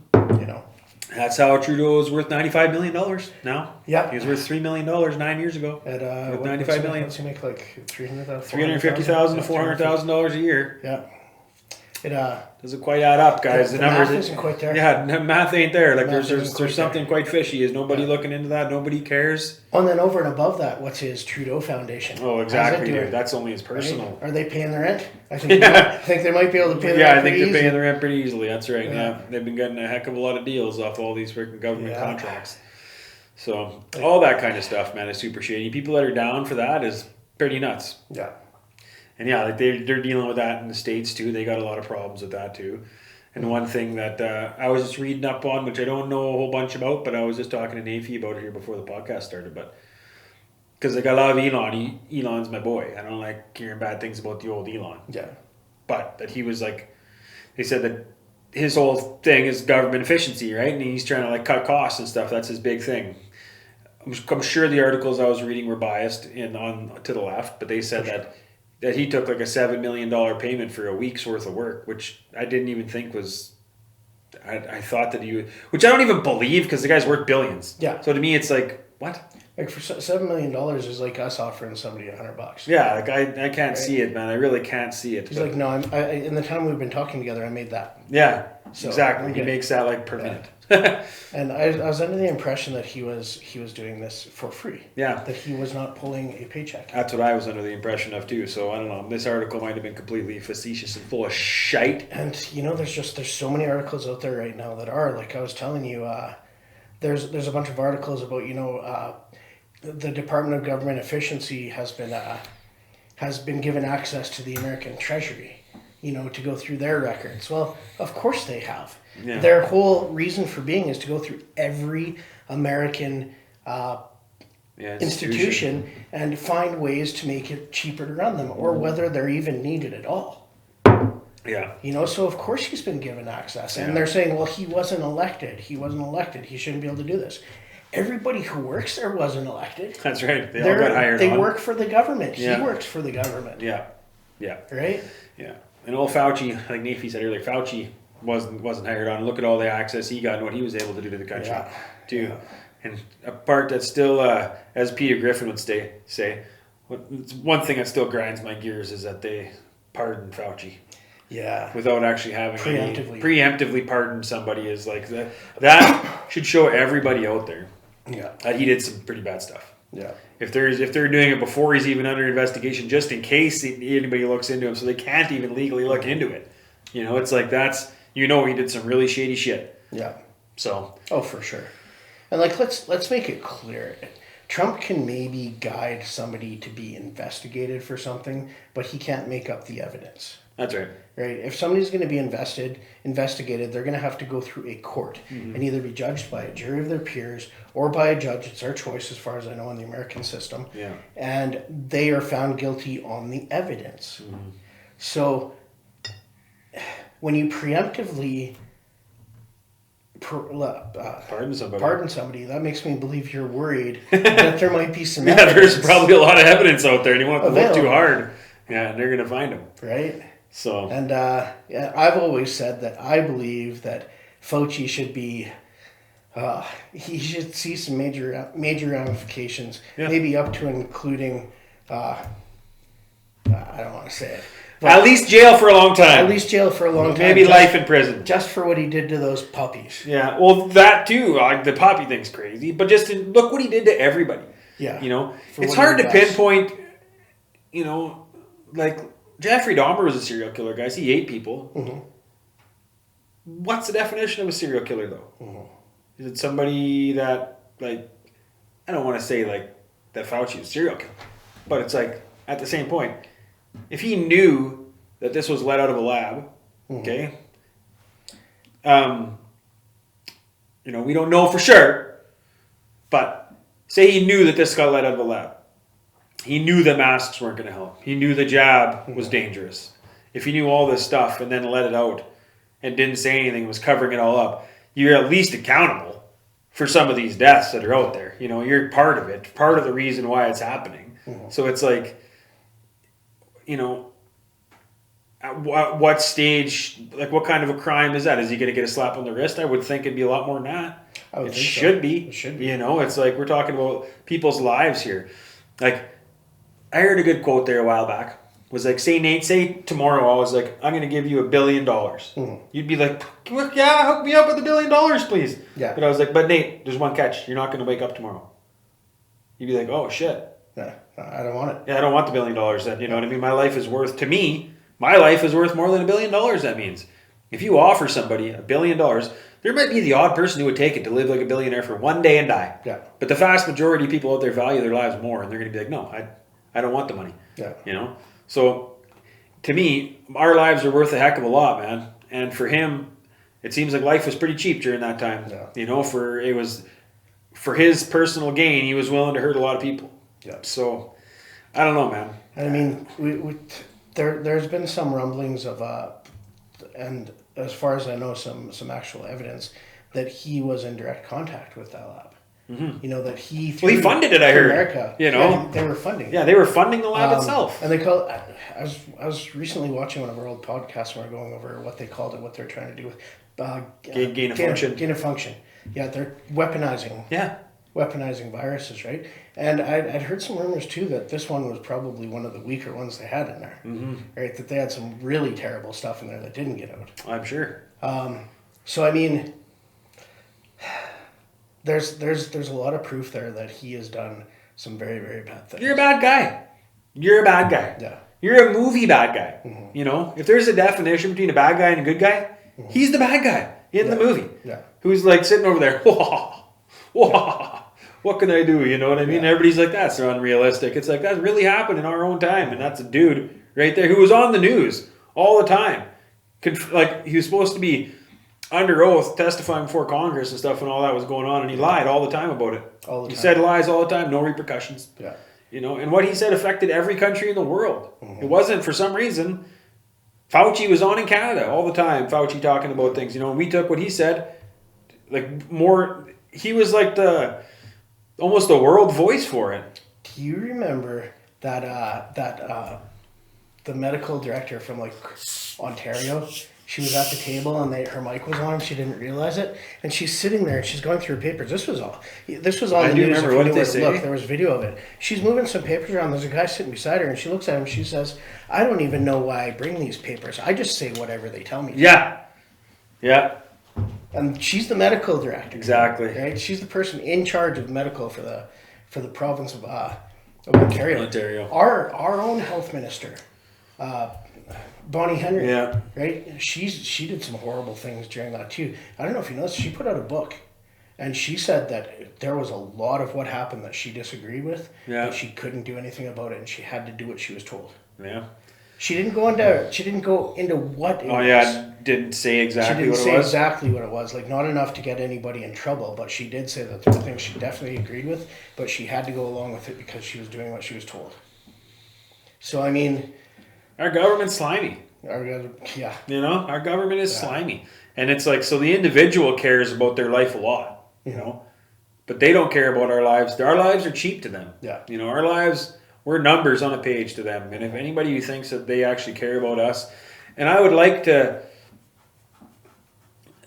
That's how Trudeau is worth $95 million now. Yeah. He was worth $3 million 9 years ago. At with $95 million. What's he make, like $350,000 to $400,000 a year. Yeah. It doesn't quite add up, guys. The numbers math isn't quite there. Yeah, math ain't there. Like Math there's something quite fishy. Is nobody looking into that? Nobody cares. And then over and above that, what's his Trudeau Foundation? Oh, exactly. Dude. That's only his personal. Right? Are they paying the rent? I think they might be able to pay the rent. Yeah, I think they're paying the rent pretty easily. That's right. Yeah. They've been getting a heck of a lot of deals off all these freaking government contracts. So all that kind of stuff, man, is super shady. People that are down for that is pretty nuts. Yeah. And yeah, like they're dealing with that in the States too. They got a lot of problems with that too. And one thing that I was just reading up on, which I don't know a whole bunch about, but I was just talking to Nafy about it here before the podcast started. But because like I love Elon, Elon's my boy. I don't like hearing bad things about the old Elon. Yeah. But that he was like, they said that his whole thing is government efficiency, right? And he's trying to like cut costs and stuff. That's his big thing. I'm sure the articles I was reading were biased on to the left, but they said that he took like a $7 million payment for a week's worth of work, which I didn't even think was. I thought that which I don't even believe because the guy's worth billions. Yeah. So to me, it's like what? Like for $7 million is like us offering somebody $100. Yeah, like I can't see it, man. I really can't see it. He's like, no, in the time we've been talking together, I made that. Yeah, so, exactly. He makes that like per minute. And I was under the impression that he was doing this for free. Yeah. That he was not pulling a paycheck. That's what I was under the impression of too. So I don't know. This article might have been completely facetious and full of shite. And there's so many articles out there right now that are like I was telling you. There's a bunch of articles about the Department of Government Efficiency has been given access to the American Treasury, to go through their records. Well, of course they have. Yeah. Their whole reason for being is to go through every American institution and find ways to make it cheaper to run them, or whether they're even needed at all. Yeah. So of course he's been given access. And they're saying, well, he wasn't elected. He shouldn't be able to do this. Everybody who works there wasn't elected. That's right. They all got hired They work for the government. Yeah. He works for the government. Yeah. Yeah. Right? Yeah. And old Fauci, like Nafy said earlier, Fauci wasn't hired on. Look at all the access he got and what he was able to do to the country, too. Yeah. And a part that's still, as Peter Griffin would say, one thing that still grinds my gears is that they pardoned Fauci. Yeah. Without actually having preemptively pardon somebody is like that should show everybody out there. Yeah. That he did some pretty bad stuff. Yeah. If they're doing it before he's even under investigation, just in case anybody looks into him, so they can't even legally look into it. It's like he did some really shady shit. Yeah. So. Oh, for sure. And like let's make it clear. Trump can maybe guide somebody to be investigated for something, but he can't make up the evidence. That's right. Right? If somebody's going to be investigated, they're going to have to go through a court and either be judged by a jury of their peers or by a judge. It's their choice, as far as I know, in the American system. Yeah. And they are found guilty on the evidence. Mm-hmm. So when you preemptively pardon somebody, that makes me believe you're worried that there might be some evidence. There's probably a lot of evidence out there and you won't have to look too hard. Yeah, and they're going to find them. Right? So. And I've always said that I believe that Fauci should be He should see some major ramifications, Yeah. maybe up to and including, I don't want to say it. At least jail for a long time. At least jail for a long time. Maybe life in prison. Just for what he did to those puppies. Yeah, well, that too. Like the puppy thing's crazy, but just look what he did to everybody. Yeah. You know, For it's what hard he to does. pinpoint. You know, like Jeffrey Dahmer was a serial killer, guys. He ate people. Mm-hmm. What's the definition of a serial killer, though? Mm-hmm. Is it somebody that, like, I don't want to say like that Fauci was a serial killer, but it's like at the same point, if he knew that this was let out of a lab, okay, you know, we don't know for sure, but say he knew that this got let out of a lab. He knew the masks weren't going to help. He knew the jab was dangerous. If he knew all this stuff and then let it out and didn't say anything, was covering it all up, you're at least accountable for some of these deaths that are out there. You know, you're part of it, part of the reason why it's happening. So it's like, you know, at what stage, like what kind of a crime is that? Is he going to get a slap on the wrist? I would think it'd be a lot more than that. It should be. It should be. You know, it's like we're talking about people's lives here. Like, I heard a good quote there a while back. Was like, say Nate, say tomorrow I was like, I'm going to give you $1 billion. You'd be like, yeah, hook me up with $1 billion, please. Yeah. But I was like, but Nate, there's one catch. You're not going to wake up tomorrow. You'd be like, oh shit. Yeah, I don't want it. Yeah, I don't want the $1 billion. Then, you know what I mean? My life is worth, to me, my life is worth more than $1 billion. That means if you offer somebody $1 billion, there might be the odd person who would take it to live like a billionaire for one day and die. Yeah. But the vast majority of people out there value their lives more, and they're going to be like, no, I don't want the money. Yeah. You know? So, to me, our lives are worth a heck of a lot, man. And for him, it seems like life was pretty cheap during that time. Yeah. You know, for his personal gain, he was willing to hurt a lot of people. Yeah. So, I don't know, man. And I mean, there's been some rumblings of, and as far as I know, some actual evidence that he was in direct contact with that lab. You know, that he... Well, he funded it, I heard. America. You know? Yeah, they were funding. Yeah, they were funding the lab itself. And they I was recently watching one of our old podcasts and we were going over what they called it, what they're trying to do with... Gain of function. Gain of function. Yeah, they're weaponizing. Yeah. Weaponizing viruses, right? And I'd heard some rumors too that this one was probably one of the weaker ones they had in there. Right? That they had some really terrible stuff in there that didn't get out. I'm sure. So I mean... There's a lot of proof there that he has done some very, very bad things. You're a bad guy. You're a bad guy. Yeah. You're a movie bad guy. You know, if there's a definition between a bad guy and a good guy, he's the bad guy in the movie. Yeah. Who's like sitting over there, whoa, what can I do? You know what I mean? Yeah. Everybody's like, that's unrealistic. It's like, that really happened in our own time. And that's a dude right there who was on the news all the time. Like, he was supposed to be under oath testifying before Congress and stuff when all that was going on, and he lied all the time about it. All the He time. said lies all the time, no repercussions. Yeah. You know, and what he said affected every country in the world. It wasn't, for some reason, Fauci was on in Canada all the time, Fauci talking about things, you know, and we took what he said, like, more, he was like almost the world voice for it. Do you remember that the medical director from like Ontario? She was at the table and her mic was on. She didn't realize it, and she's sitting there and she's going through her papers. This was on I the do news. remember. If you What knew did where they to say? look, there was video of it. She's moving some papers around. There's a guy sitting beside her, and she looks at him. She says, "I don't even know why I bring these papers. I just say whatever they tell me." Yeah. Yeah. And she's the medical director. Exactly. Right. She's the person in charge of medical for the province of Ontario. Our own health minister. Bonnie Henry, Yeah. right? She did some horrible things during that too. I don't know if you noticed, she put out a book, and she said that there was a lot of what happened that she disagreed with. Yeah. But she couldn't do anything about it, and she had to do what she was told. Yeah. She didn't go into what it was. Oh, yeah, didn't say She exactly didn't what say it was. exactly what it was. Like, not enough to get anybody in trouble, but she did say that there were things she definitely agreed with, but she had to go along with it because she was doing what she was told. So I mean, Our government's slimy. yeah. You know, our government is slimy. And it's like, so the individual cares about their life a lot, you know, but they don't care about our lives. Our lives are cheap to them. Yeah. You know, our lives, we're numbers on a page to them. And if anybody who thinks that they actually care about us, and I would like to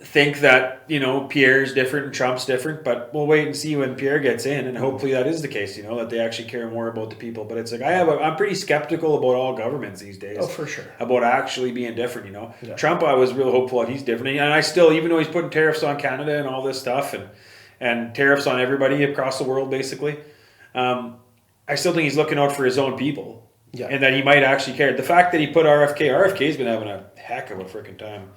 think that, Pierre's different and Trump's different, but we'll wait and see when Pierre gets in, and hopefully that is the case, that they actually care more about the people. But it's like I'm pretty skeptical about all governments these days. Oh, for sure. About actually being different, Yeah. Trump, I was real hopeful that he's different, and I still, even though he's putting tariffs on Canada and all this stuff, and tariffs on everybody across the world, basically, I still think he's looking out for his own people, and that he might actually care. The fact that he put RFK's been having a heck of a freaking time.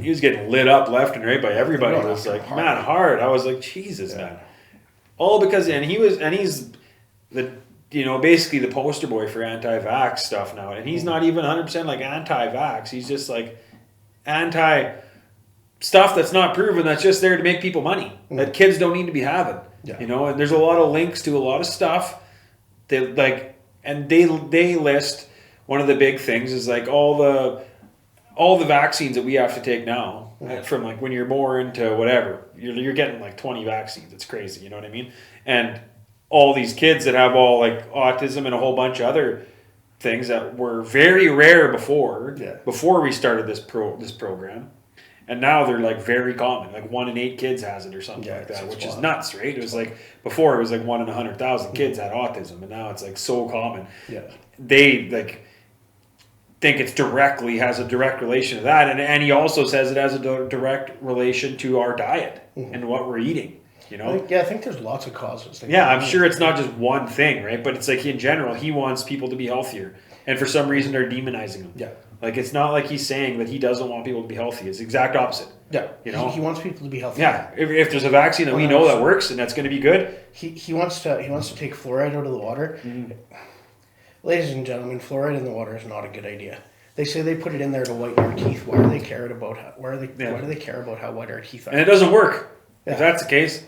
He was getting lit up left and right by everybody. It was like, man, hard. I was like, Jesus, man. All because, he's the, basically the poster boy for anti-vax stuff now. And he's not even 100% like anti-vax. He's just like anti stuff that's not proven, that's just there to make people money, that kids don't need to be having. And there's a lot of links to a lot of stuff that they list, one of the big things is like all the vaccines that we have to take now, from like when you're born to whatever, you're getting like 20 vaccines. It's crazy, you know what I mean? And all these kids that have all like autism and a whole bunch of other things that were very rare before we started this program. And now they're like very common. Like 1 in 8 kids has it or something like that, which is nuts, right? It was like, before it was like 1 in 100,000 kids had autism, and now it's like so common. They like think it's has a direct relation to that, and he also says it has a direct relation to our diet and what we're eating. I think there's lots of causes. I'm sure it's not just one thing, right? But it's like in general, he wants people to be healthier, and for some reason they're demonizing him. Like, it's not like he's saying that he doesn't want people to be healthy. It's the exact opposite. He wants people to be healthy. If there's a vaccine that we know that works and that's going to be good, he wants to take fluoride out of the water. Ladies and gentlemen, fluoride in the water is not a good idea. They say they put it in there to whiten our teeth. Why do they care about why do they care about how white our teeth are? And it doesn't work. If that's the case,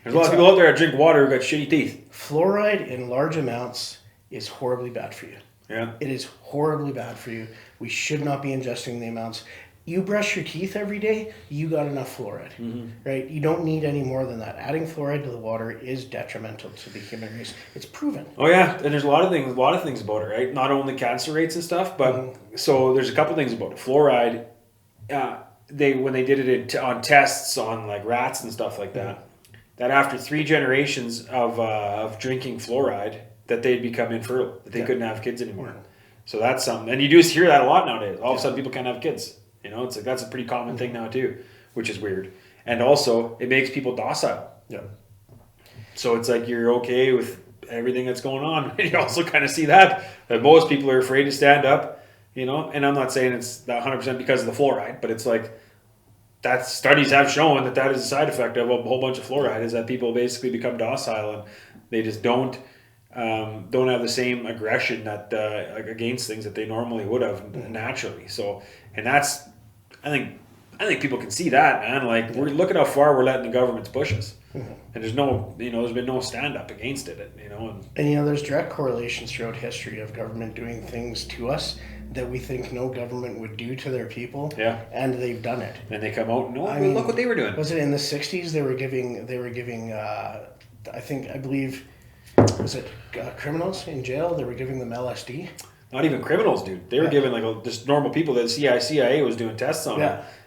there's a lot of people out there that drink water who got shitty teeth. Fluoride in large amounts is horribly bad for you. It is horribly bad for you. We should not be ingesting the amounts. You brush your teeth every day, you got enough fluoride, right? You don't need any more than that. Adding fluoride to the water is detrimental to the human race. It's proven. Oh yeah, and there's a lot of things about it, right? Not only cancer rates and stuff, but so there's a couple things about it. Fluoride, when they did it on tests on like rats and stuff like that, that after 3 generations of drinking fluoride, that they'd become infertile, that they couldn't have kids anymore. So that's something, and you do hear that a lot nowadays. All of a sudden, people can't have kids. It's like that's a pretty common thing now too, which is weird. And also, it makes people docile. So it's like you're okay with everything that's going on. And you also kind of see that most people are afraid to stand up. And I'm not saying it's 100% because of the fluoride, but it's like that studies have shown that is a side effect of a whole bunch of fluoride, is that people basically become docile and they just don't have the same aggression that against things that they normally would have naturally. So, and that's, I think people can see that, man. Like, look at how far we're letting the governments push us, and there's no, there's been no stand up against it, And there's direct correlations throughout history of government doing things to us that we think no government would do to their people. And they've done it. And they come out and look what they were doing. Was it in the 60s? They were giving I believe, was it criminals in jail? They were giving them LSD. Not even criminals, dude. They were giving just normal people that the CIA was doing tests on.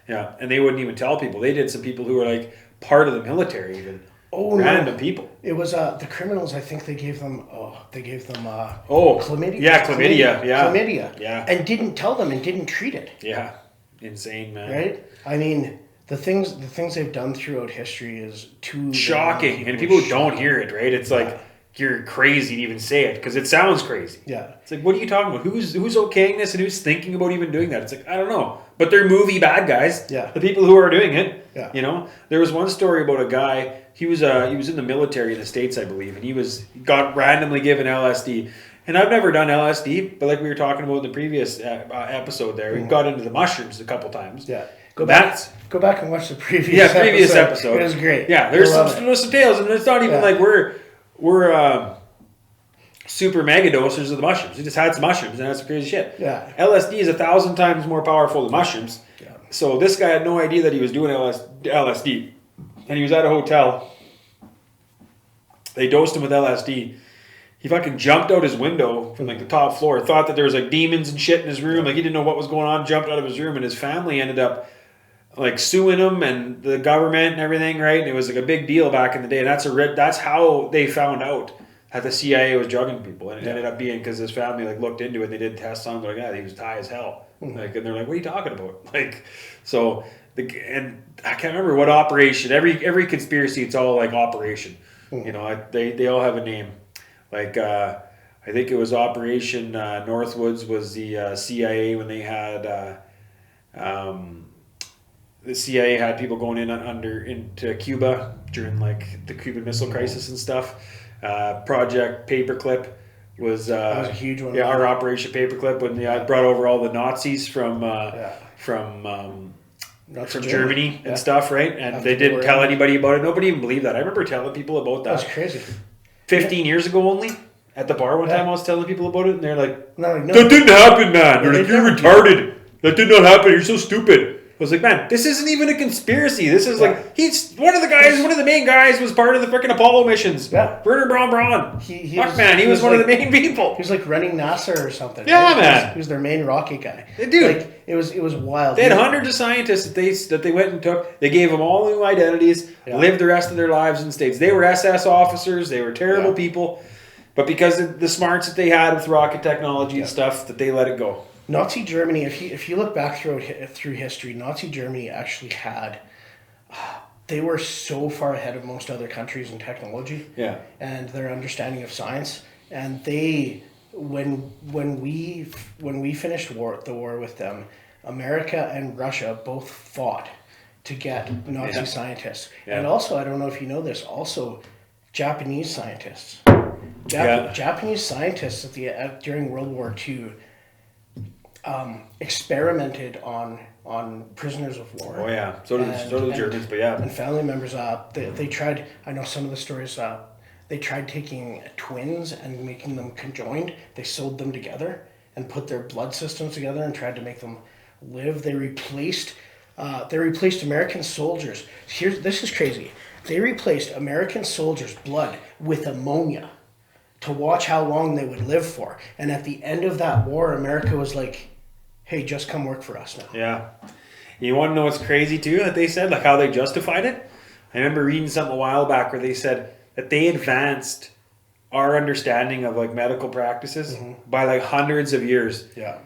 And they wouldn't even tell people. They did some people who were like part of the military, even. Random people. It was the criminals. I think they gave them. Chlamydia. Chlamydia. Chlamydia. And didn't tell them and didn't treat it. Insane, man. Right? I mean, the things they've done throughout history is too shocking, and people don't hear it. Right? It's like, you're crazy to even say it because it sounds crazy. It's like, what are you talking about? Who's okaying this and who's thinking about even doing that? It's like, I don't know. But they're movie bad guys. The people who are doing it. There was one story about a guy. He was in the military in the States, I believe, and he got randomly given LSD. And I've never done LSD, but like we were talking about in the previous episode there, we got into the mushrooms a couple times. Go back and watch the previous episode. It was great. There's some tales, and it's not even like we're super mega doses of the mushrooms. He just had some mushrooms and had some crazy shit. LSD is 1,000 times more powerful than mushrooms. So this guy had no idea that he was doing LSD. And he was at a hotel. They dosed him with LSD. he fucking jumped out his window from like the top floor, thought that there was like demons and shit in his room, like he didn't know what was going on, jumped out of his room, and his family ended up like suing him and the government and everything, right? And it was like a big deal back in the day. And that's how they found out that the CIA was drugging people, and it ended up being because his family like looked into it and they did tests on him. They're like, yeah, he was high as hell. Like, and they're like, what are you talking about? Like, so and I can't remember what operation. Every conspiracy, it's all like operation. You know, they all have a name. Like I think it was Operation Northwoods was the CIA when they had the CIA had people going into Cuba during like the Cuban Missile Crisis and stuff. Project Paperclip was that was a huge one. Yeah, our Operation Paperclip when they brought over all the Nazis from Germany and stuff, right? And they didn't tell anybody about it. Nobody even believed that. I remember telling people about that. That was crazy. 15 years ago only. At the bar one time I was telling people about it and they're like, no. That didn't happen, man. They're like, you're retarded. That did not happen. You're so stupid. I was like, man, this isn't even a conspiracy. This is like, he's one of the main guys was part of the freaking Apollo missions. Yeah. Werner Braun. He was one of the main people. He was like running NASA or something. Yeah, right? man. He was their main rocket guy. Dude. Like, it was wild. They had hundreds of scientists that they went and took. They gave them all new identities, lived the rest of their lives in the States. They were SS officers. They were terrible people. But because of the smarts that they had with rocket technology and stuff, that they let it go. Nazi Germany, if you look back through history, Nazi Germany actually had, they were so far ahead of most other countries in technology and their understanding of science. And they, when we finished the war with them, America and Russia both fought to get Nazi scientists. Yeah. And also, I don't know if you know this, also Japanese scientists. Japanese scientists during World War II experimented on prisoners of war. Oh yeah, so did the Germans, but yeah. And family members, they tried, I know some of the stories, they tried taking twins and making them conjoined. They sewed them together and put their blood systems together and tried to make them live. They replaced American soldiers. This is crazy. They replaced American soldiers' blood with ammonia to watch how long they would live for. And at the end of that war, America was like, hey, just come work for us now. Yeah. You want to know what's crazy too that they said, like how they justified it? I remember reading something a while back where they said that they advanced our understanding of like medical practices by like hundreds of years. Yeah.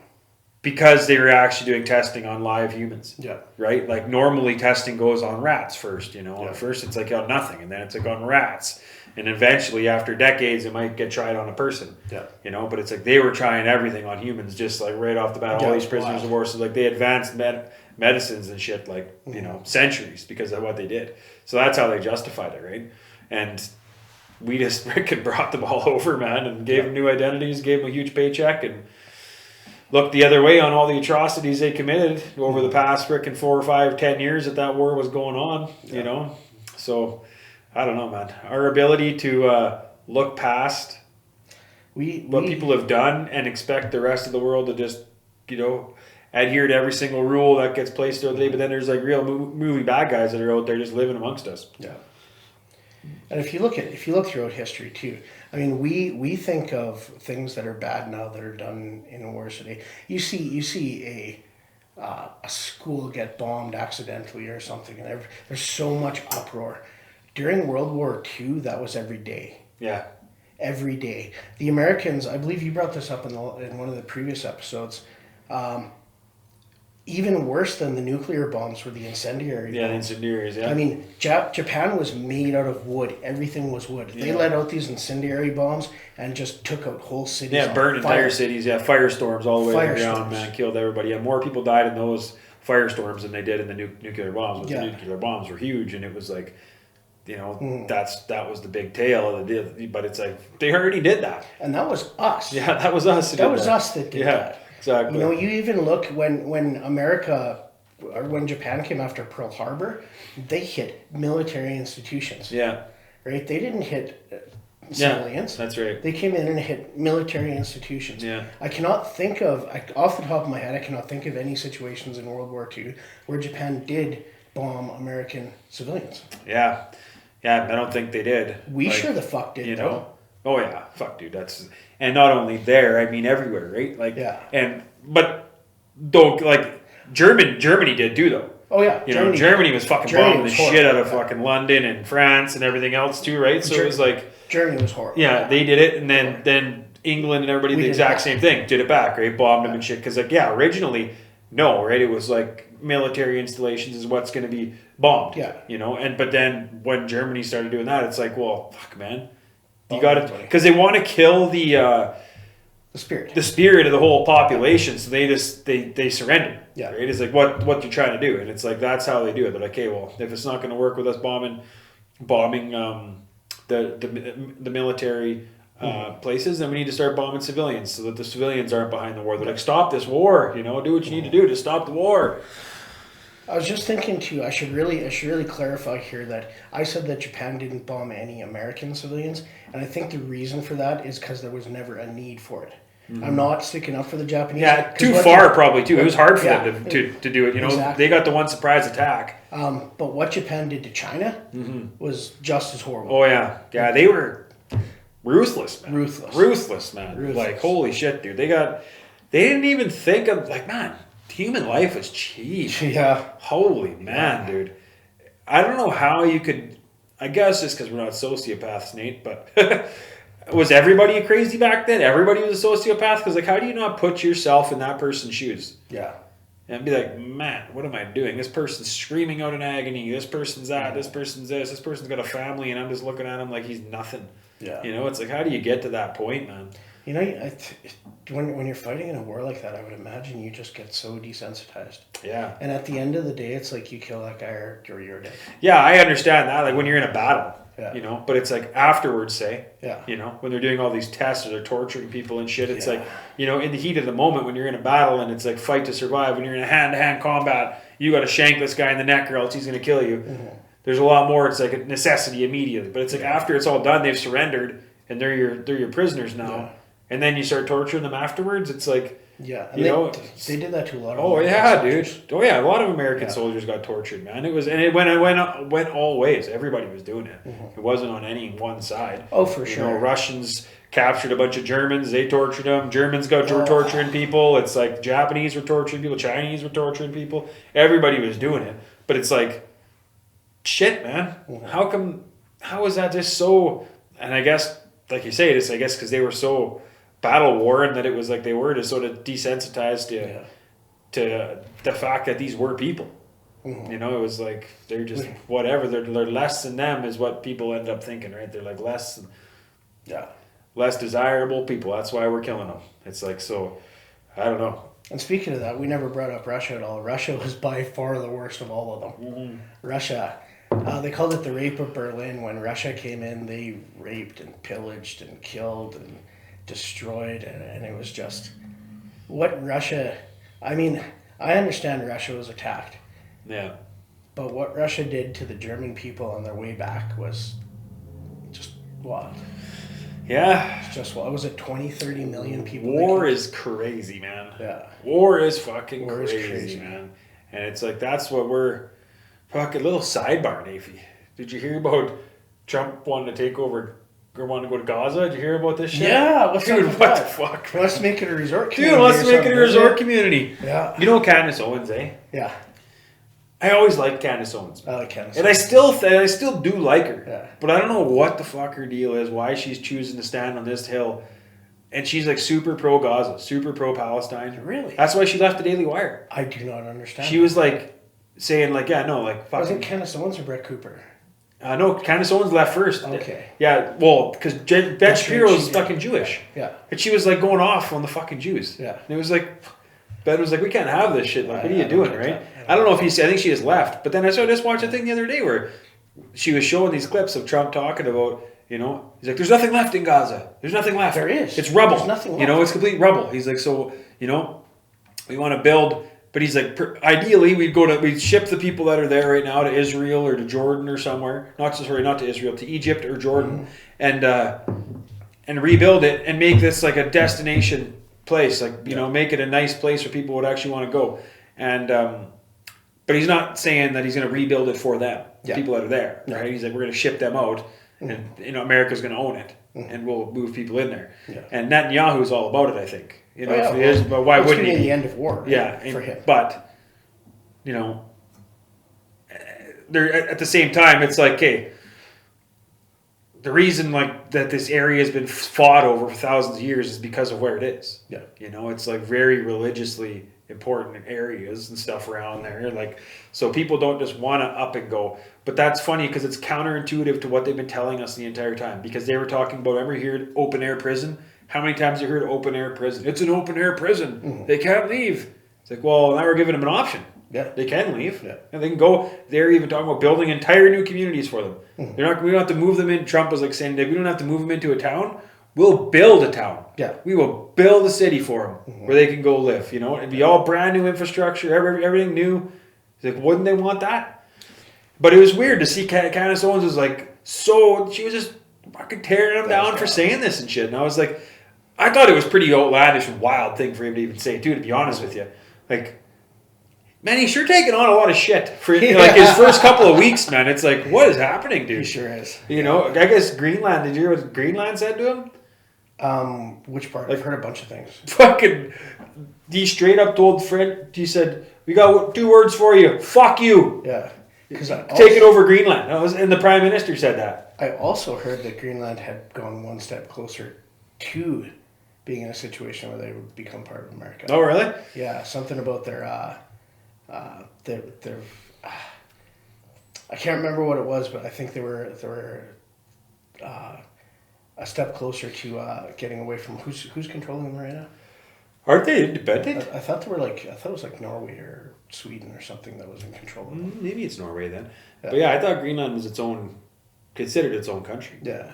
Because they were actually doing testing on live humans. Yeah. Right? Like normally testing goes on rats first, you know. Yeah. First it's like on nothing and then it's like on rats. And eventually after decades it might get tried on a person. Yeah. You know, but it's like they were trying everything on humans just like right off the bat. All these prisoners of war. So like they advanced medicines and shit like, you know, centuries because of what they did. So that's how they justified it, right? And we just freaking brought them all over, man, and gave them new identities, gave them a huge paycheck and looked the other way on all the atrocities they committed over the past freaking 4 or 5, 10 years that war was going on, you know? So, I don't know, man. Our ability to look past what people have done and expect the rest of the world to just, you know, adhere to every single rule that gets placed throughout the day, but then there's like real movie bad guys that are out there just living amongst us. Yeah. And if you look throughout history too, I mean, we think of things that are bad now that are done in wars today. You see a school get bombed accidentally or something, and there's so much uproar. During World War II, that was every day. Yeah. Every day. The Americans, I believe you brought this up in one of the previous episodes. Even worse than the nuclear bombs were the incendiary bombs. The incendiaries, yeah. I mean, Japan was made out of wood. Everything was wood. They let out these incendiary bombs and just took out whole cities. Yeah, burned entire cities. Yeah, firestorms all the way around, man. Killed everybody. Yeah, more people died in those firestorms than they did in the nuclear bombs. But the nuclear bombs were huge, and it was like, you know, that was the big tale of the deal. But it's like, they already did that. And that was us. Yeah, that was us. That was us that did that. Exactly. You know, you even look when America or when Japan came after Pearl Harbor, they hit military institutions. Yeah. Right? They didn't hit civilians. That's right. They came in and hit military institutions. Yeah. I cannot think of, off the top of my head, I cannot think of any situations in World War II where Japan did bomb American civilians. Yeah. Yeah, I don't think they did. We sure the fuck did, you know? Oh yeah, fuck, dude. And not only there, I mean everywhere, right? Like, but don't like Germany did too though. Oh yeah, Germany was fucking bombing the shit out of fucking London and France and everything else too, right? So it was like Germany was horrible. Yeah, they did it, and then England and everybody did the exact same thing, did it back, right? Bombed them and shit. Because like originally, no, right? It was like military installations is what's going to be bombed. Yeah, but then when Germany started doing that, it's like, well, fuck, man, you got to, because they want to kill the spirit of the whole population, so they surrender. Yeah, right? It's like what they're trying to do, and it's like that's how they do it. They're like, okay, well, if it's not going to work with us bombing the military places, then we need to start bombing civilians so that the civilians aren't behind the war. They're like, stop this war, do what you need to do to stop the war. I was just thinking too, I should really clarify here that I said that Japan didn't bomb any American civilians, and I think the reason for that is because there was never a need for it. I'm not sticking up for the Japanese. Yeah, too far probably too. It was hard for them to do it. Exactly. They got the one surprise attack. But what Japan did to China was just as horrible. Oh yeah, they were ruthless, man. Ruthless, man. Ruthless. Like holy shit, dude. They didn't even think of like, man, human life is cheap. Yeah. Holy man, dude. I don't know how you could. I guess it's because we're not sociopaths, Nate, but. Was everybody crazy back then? Everybody was a sociopath? Because, like, how do you not put yourself in that person's shoes? Yeah. And be like, man, what am I doing? This person's screaming out in agony. This person's that. This person's this. This person's got a family, and I'm just looking at him like he's nothing. Yeah. It's like, how do you get to that point, man? When you're fighting in a war like that, I would imagine you just get so desensitized. Yeah. And at the end of the day, it's like you kill that guy or you're dead. Yeah, I understand that. Like, when you're in a battle. Yeah. But it's like afterwards, say, yeah. When they're doing all these tests or they're torturing people and shit, it's like, in the heat of the moment when you're in a battle and it's like fight to survive, when you're in a hand-to-hand combat, you got to shank this guy in the neck or else he's going to kill you. Mm-hmm. There's a lot more. It's like a necessity immediately. But it's like after it's all done, they've surrendered and they're your prisoners now. Yeah. And then you start torturing them afterwards. It's like, yeah, and they did that to a lot of soldiers. Dude. Oh yeah, a lot of American soldiers got tortured, man. It went all ways. Everybody was doing it. Mm-hmm. It wasn't on any one side. Oh, for sure. Russians captured a bunch of Germans. They tortured them. Germans got torturing people. It's like Japanese were torturing people. Chinese were torturing people. Everybody was doing it. But it's like, shit, man. Mm-hmm. How is that just so? And I guess, like you say, it's I guess because they were so battle worn that it was like they were just sort of desensitized to the fact that these were people. Mm-hmm. It was like they're just whatever. They're less than them is what people end up thinking, right? They're like less desirable people. That's why we're killing them. It's like, so I don't know. And speaking of that, we never brought up Russia at all. Russia was by far the worst of all of them. Mm-hmm. Russia. They called it the rape of Berlin. When Russia came in, they raped and pillaged and killed and destroyed, and it was just what Russia. I mean, I understand Russia was attacked. Yeah. But what Russia did to the German people on their way back was just wild. Yeah. It's just what was it, 20, 30 million people? War is crazy, man. Yeah. War is fucking crazy, man. And it's like that's what we're fucking little sidebar, Nafy. Did you hear about Trump wanting to take over? Or want to go to Gaza? Did you hear about this shit? Yeah, dude, what the fuck? He wants to make it a resort community. Dude wants to make it a resort community. Yeah. You know Candace Owens, eh? Yeah. I always liked Candace Owens. I like Candace. And I still do like her. Yeah. But I don't know what the fuck her deal is, why she's choosing to stand on this hill. And she's like super pro Gaza, super pro Palestine. Really? That's why she left the Daily Wire. I do not understand. She was like saying like, fucking. Wasn't Candace Owens or Brett Cooper? No, Candace Owens left first. Okay. Yeah, well, because Ben Shapiro is fucking Jewish. Yeah. And she was like going off on the fucking Jews. Yeah. And it was like, Ben was like, we can't have this shit. Like, what are you doing, right? I don't know if I think she has left. But then I just watched a thing the other day where she was showing these clips of Trump talking about, he's like, there's nothing left in Gaza. There's nothing left. There is. It's rubble. There's nothing left. It's complete rubble. He's like, so, we want to build. But he's like, ideally, we'd ship the people that are there right now to Israel or to Jordan or somewhere. Not to Israel, to Egypt or Jordan, and rebuild it and make this like a destination place. Like make it a nice place where people would actually want to go. And but he's not saying that he's going to rebuild it for them, the people that are there. Right? He's like, we're going to ship them out, and America's going to own it. and we'll move people in there. Yeah. And Netanyahu's all about it, I think. You know, Oh, if he is, but why wouldn't he? The end of war, right? Yeah, for him. But you know, there at the same time, it's like, okay, the reason like that this area has been fought over for thousands of years is because of where it is. Yeah. You know, it's like very religiously important areas and stuff around there. Like, so people don't just want to up and go. But that's funny because it's counterintuitive to what they've been telling us the entire time. Because they were talking about, ever heard open air prison? How many times have you heard open air prison? It's an open air prison. Mm-hmm. They can't leave. It's like, well, now we're giving them an option. Yeah. They can leave. Yeah. And they can go. They're even talking about building entire new communities for them. Mm-hmm. They're not. We don't have to move them in. Trump was like saying that we don't have to move them into a town. We'll build a town. Yeah. We will build a city for them where they can go live. You know, it'd be all brand new infrastructure, everything new. It's like, wouldn't they want that? But it was weird to see Candace Owens was like, so she was just fucking tearing him down for saying this and shit. And I was like, I thought it was pretty outlandish and wild thing for him to even say too, to be honest with you. Like, man, he's sure taking on a lot of shit for like his first couple of weeks, man. It's like, what is happening, dude? He sure is. You know, I guess Greenland, did you hear what Greenland said to him? Which part? I've heard a bunch of things. Fucking, he straight up told Fred, he said, we got 2 words for you. Fuck you. Yeah. Because Taking over Greenland. And the Prime Minister said that. I also heard that Greenland had gone one step closer to being in a situation where they would become part of America. Oh, really? Yeah, something about their I can't remember what it was, but I think they were a step closer to getting away from who's controlling them right now. Aren't they independent? I thought it was like Norway or Sweden or something that was in control of them. Maybe it's Norway then. Yeah. But yeah, I thought Greenland was considered its own country. Yeah.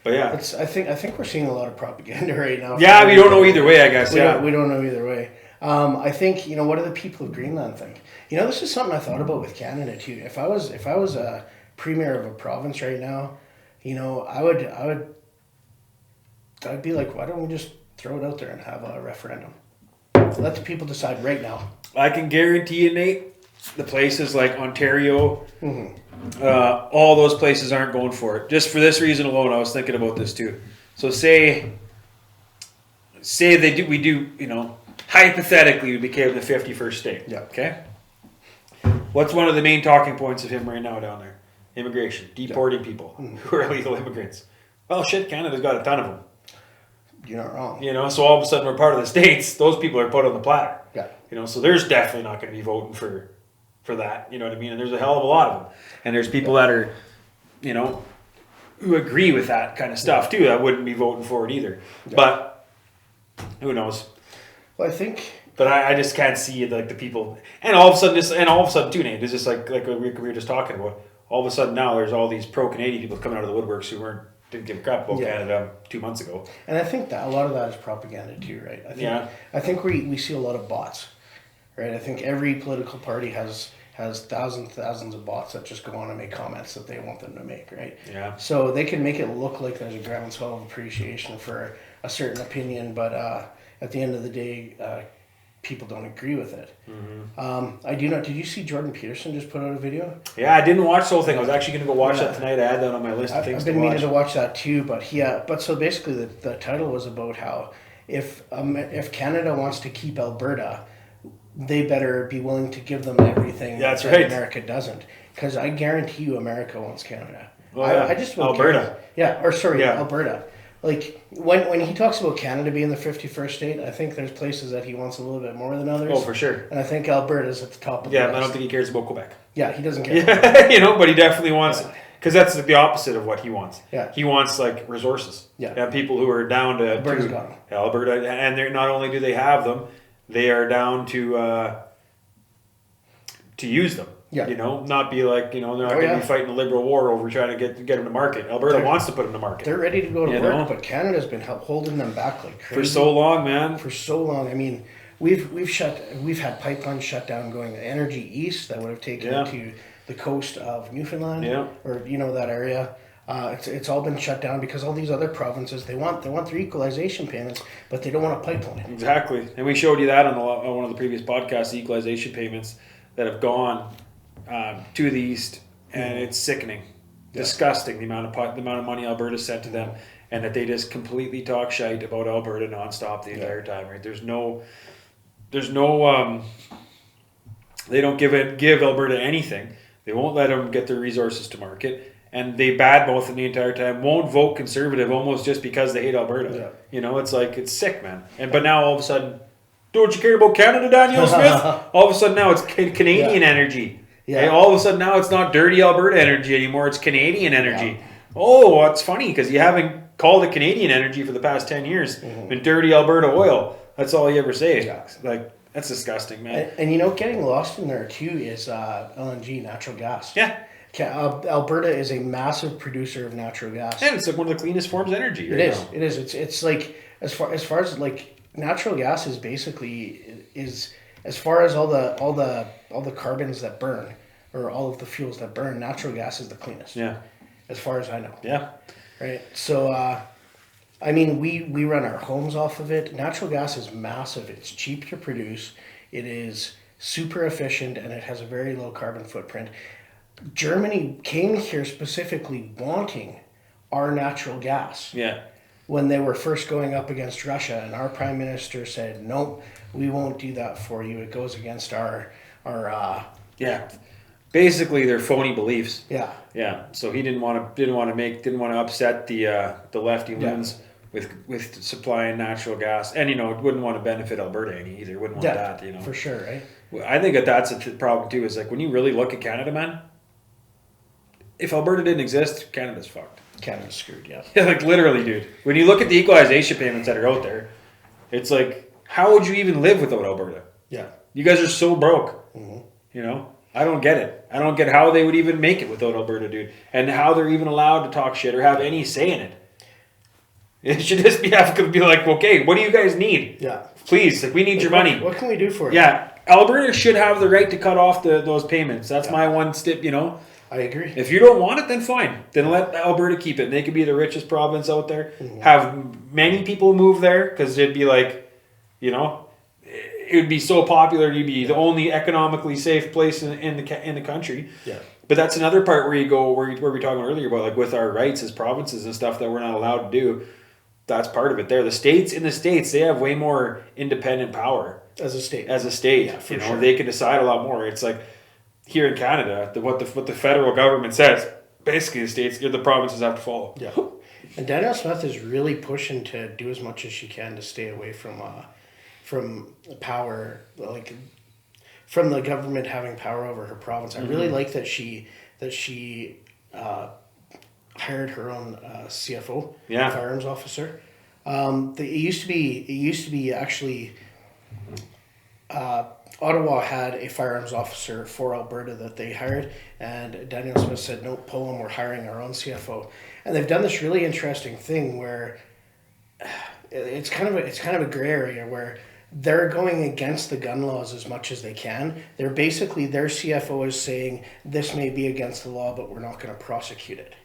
But yeah. I think we're seeing a lot of propaganda right now. Yeah, we don't know either way, I guess. We don't know either way. I think, what do the people of Greenland think? This is something I thought about with Canada too. If I was a premier of a province right now, I'd be like, why don't we just throw it out there and have a referendum? Let the people decide right now. I can guarantee you, Nate, the places like Ontario, all those places aren't going for it. Just for this reason alone, I was thinking about this too. So say we do, hypothetically we became the 51st state. Yeah. Okay? What's one of the main talking points of him right now down there? Immigration. Deporting people who are illegal immigrants. Well, shit, Canada's got a ton of them. You're not wrong. So all of a sudden we're part of the States. Those people are put on the platter. Yeah. So there's definitely not going to be voting for that. You know what I mean? And there's a hell of a lot of them. And there's people that are, who agree with that kind of stuff too. That wouldn't be voting for it either. Yeah. But who knows? Well, I think. But I just can't see like the people. And all of a sudden too, Nate, it's just like we were just talking about. All of a sudden now there's all these pro-Canadian people coming out of the woodworks who didn't give a crap about Canada 2 months ago. And I think that a lot of that is propaganda too, right? I think we see a lot of bots, right? I think every political party has thousands of bots that just go on and make comments that they want them to make, right? Yeah. So they can make it look like there's a groundswell of appreciation for a certain opinion, but at the end of the day, people don't agree with it. Mm-hmm. I do not. Did you see Jordan Peterson just put out a video? Yeah, I didn't watch the whole thing. I was actually going to go watch that tonight. I had that on my list of things to watch. I've been meaning to watch that too, but so basically the title was about how if Canada wants to keep Alberta, they better be willing to give them everything that America doesn't. Because I guarantee you America wants Canada. Well, I just Alberta. Alberta. Like, when he talks about Canada being the 51st state, I think there's places that he wants a little bit more than others. Oh, for sure. And I think Alberta's at the top of the list. I don't think he cares about Quebec. Yeah, he doesn't care. But he definitely wants, because that's the opposite of what he wants. Yeah. He wants, resources. Yeah. And people who are down to... Alberta's got them. Alberta, and they're not only do they have them, they are down to use them. Yeah. Not be like, they're not going to be fighting a liberal war over trying to get them to market. Alberta wants to put them to market. They're ready to go to work, but Canada's been holding them back like crazy. For so long, man. For so long. I mean, we've had pipelines shut down going energy east that would have taken to the coast of Newfoundland or, that area. It's all been shut down because all these other provinces, they want their equalization payments, but they don't want a pipeline. Exactly. And we showed you that on one of the previous podcasts, the equalization payments that have gone to the east, and it's sickening, disgusting the amount of money Alberta sent to them, and that they just completely talk shite about Alberta nonstop the entire time, right? There's no they don't give Alberta anything. They won't let them get their resources to market, and they badmouth them the entire time. Won't vote Conservative almost just because they hate Alberta. Yeah. You know, it's like, it's sick, man. But now all of a sudden, don't you care about Canada, Danielle Smith? All of a sudden now it's Canadian energy. Yeah. Okay? All of a sudden now it's not dirty Alberta energy anymore. It's Canadian energy. Yeah. Oh, it's funny because you haven't called it Canadian energy for the past 10 years. And dirty Alberta oil. That's all you ever say. Yeah. Like, that's disgusting, man. And you know, getting lost in there too is LNG, natural gas. Yeah. Alberta is a massive producer of natural gas. And it's like one of the cleanest forms of energy. It is. It is. It's like as far as like natural gas is basically is as far as all the carbons that burn or all of the fuels that burn, natural gas is the cleanest. Yeah. As far as I know. Yeah. Right. So I mean, we run our homes off of it. Natural gas is massive. It's cheap to produce. It is super efficient, and it has a very low carbon footprint. Germany came here specifically wanting our natural gas. Yeah. When they were first going up against Russia, and our prime minister said, "Nope, we won't do that for you. It goes against our Yeah. Basically, they're phony beliefs. yeah." Yeah. So he didn't want to upset the lefty loons with supplying natural gas, and wouldn't want to benefit Alberta any either. Wouldn't want that. For sure, right? I think that's a problem too. Is like when you really look at Canada, man. If Alberta didn't exist, Canada's fucked. Canada's screwed, yeah. Yeah, like literally, dude. When you look at the equalization payments that are out there, it's like, how would you even live without Alberta? Yeah. You guys are so broke. I don't get it. I don't get how they would even make it without Alberta, dude. And how they're even allowed to talk shit or have any say in it. It should just be like, okay, what do you guys need? Yeah. Please, like, we need your money. What can we do for it? Yeah, Alberta should have the right to cut off those payments. That's my one stip, I agree. If you don't want it, then fine. Then let Alberta keep it. They could be the richest province out there. Have many people move there because it'd be like, it would be so popular. You'd be the only economically safe place in the country. Yeah. But that's another part where you go where we were talking earlier about, like, with our rights as provinces and stuff that we're not allowed to do. That's part of it. There, the states they have way more independent power As a state. Yeah, for sure. They can decide a lot more. It's like, here in Canada, what the federal government says, basically the provinces have to follow. Yeah. And Danielle Smith is really pushing to do as much as she can to stay away from power, like from the government having power over her province. I really like that she hired her own CFO, firearms officer. It used to be actually. Ottawa had a firearms officer for Alberta that they hired, and Danielle Smith said, "No, pull them. We're hiring our own CFO." And they've done this really interesting thing where it's kind of a gray area where they're going against the gun laws as much as they can. They're basically, their CFO is saying this may be against the law, but we're not going to prosecute it,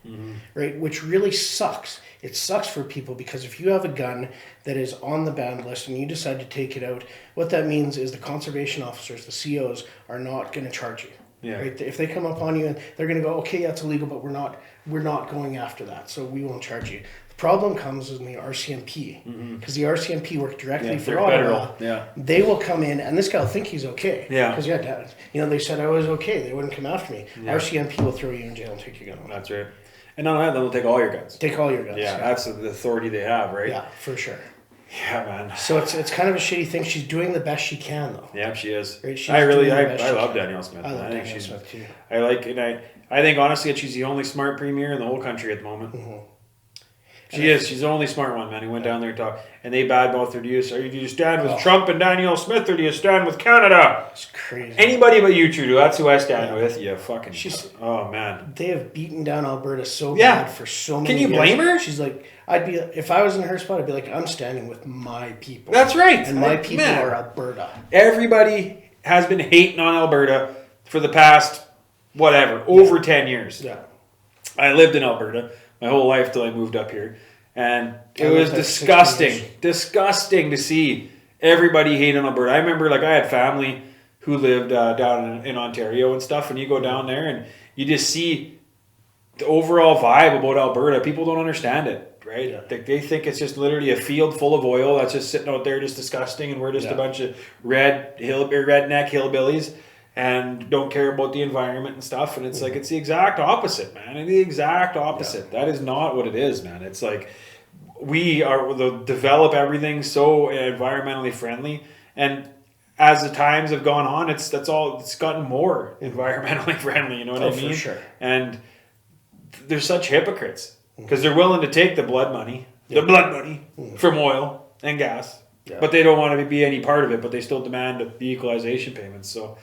right? Which really sucks. It sucks for people because if you have a gun that is on the banned list and you decide to take it out, what that means is the conservation officers, the COs, are not going to charge you. Yeah. Right? If they come up on you and they're going to go, okay, that's illegal, but we're not going after that, so we won't charge you. The problem comes in the RCMP because the RCMP work directly for Ottawa. Yeah. They will come in, and this guy will think he's okay. Yeah. Because they said I was okay. They wouldn't come after me. Yeah. RCMP will throw you in jail and take your gun away. That's right. And not only that, they'll take all your guns. Take all your guns. Yeah, that's the authority they have, right? Yeah, for sure. Yeah, man. So it's kind of a shitty thing. She's doing the best she can, though. Yeah, she is. Right? I love Danielle Smith. I love Danielle Smith too. I like, and I think honestly that she's the only smart premier in the whole country at the moment. She is. She's the only smart one, man. Who went down there and talked, and they badmouthed her. Do you stand with Trump and Danielle Smith, or do you stand with Canada? It's crazy. Anybody but you, Trudeau. That's who I stand with. You fucking. Oh man. They have beaten down Alberta so bad for so many years. Can you blame her? She's like, if I was in her spot, I'd be like, I'm standing with my people. That's right. And my people are Alberta. Everybody has been hating on Alberta for the past over 10 years. Yeah. I lived in Alberta my whole life till I moved up here, and it was disgusting to see everybody hate on Alberta. I remember, like, I had family who lived down in Ontario and stuff, and you go down there and you just see the overall vibe about Alberta. People don't understand it. right? Yeah. They think it's just literally a field full of oil that's just sitting out there just disgusting, and we're just a bunch of redneck hillbillies and don't care about the environment and stuff. And it's like, it's the exact opposite, man. It's the exact opposite. That is not what it is, man. It's like we develop everything so environmentally friendly, and as the times have gone on, it's gotten more environmentally friendly. You know what I mean? For sure. And they're such hypocrites because they're willing to take the blood money from oil and gas, but they don't want to be any part of it. But they still demand the equalization payments. So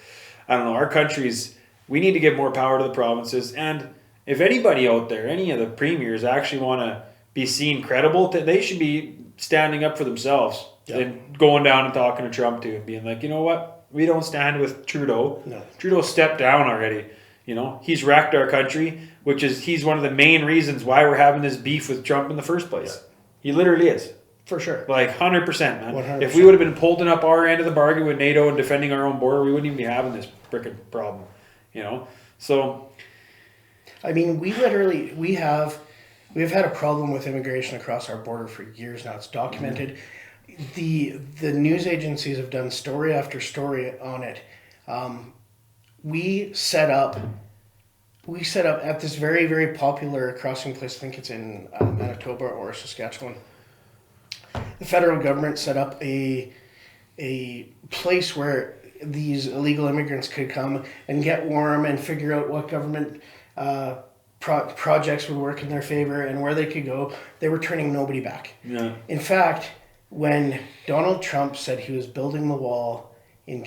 I don't know. Our countries, we need to give more power to the provinces. And if anybody out there, any of the premiers actually want to be seen credible, they should be standing up for themselves and going down and talking to Trump too, and being like, you know what, we don't stand with Trudeau. No. Trudeau stepped down already. You know, he's wrecked our country, he's one of the main reasons why we're having this beef with Trump in the first place. Yeah. He literally is. For sure. Like 100%, man. 100%. If we would have been holding up our end of the bargain with NATO and defending our own border, we wouldn't even be having this freaking problem. You know? So I mean, we've had a problem with immigration across our border for years now. It's documented. The news agencies have done story after story on it. We set up at this very, very popular crossing place. I think it's in Manitoba or Saskatchewan. The federal government set up a place where these illegal immigrants could come and get warm and figure out what government projects would work in their favor and where they could go. They were turning nobody back. yeah. In fact, when Donald Trump said he was building the wall in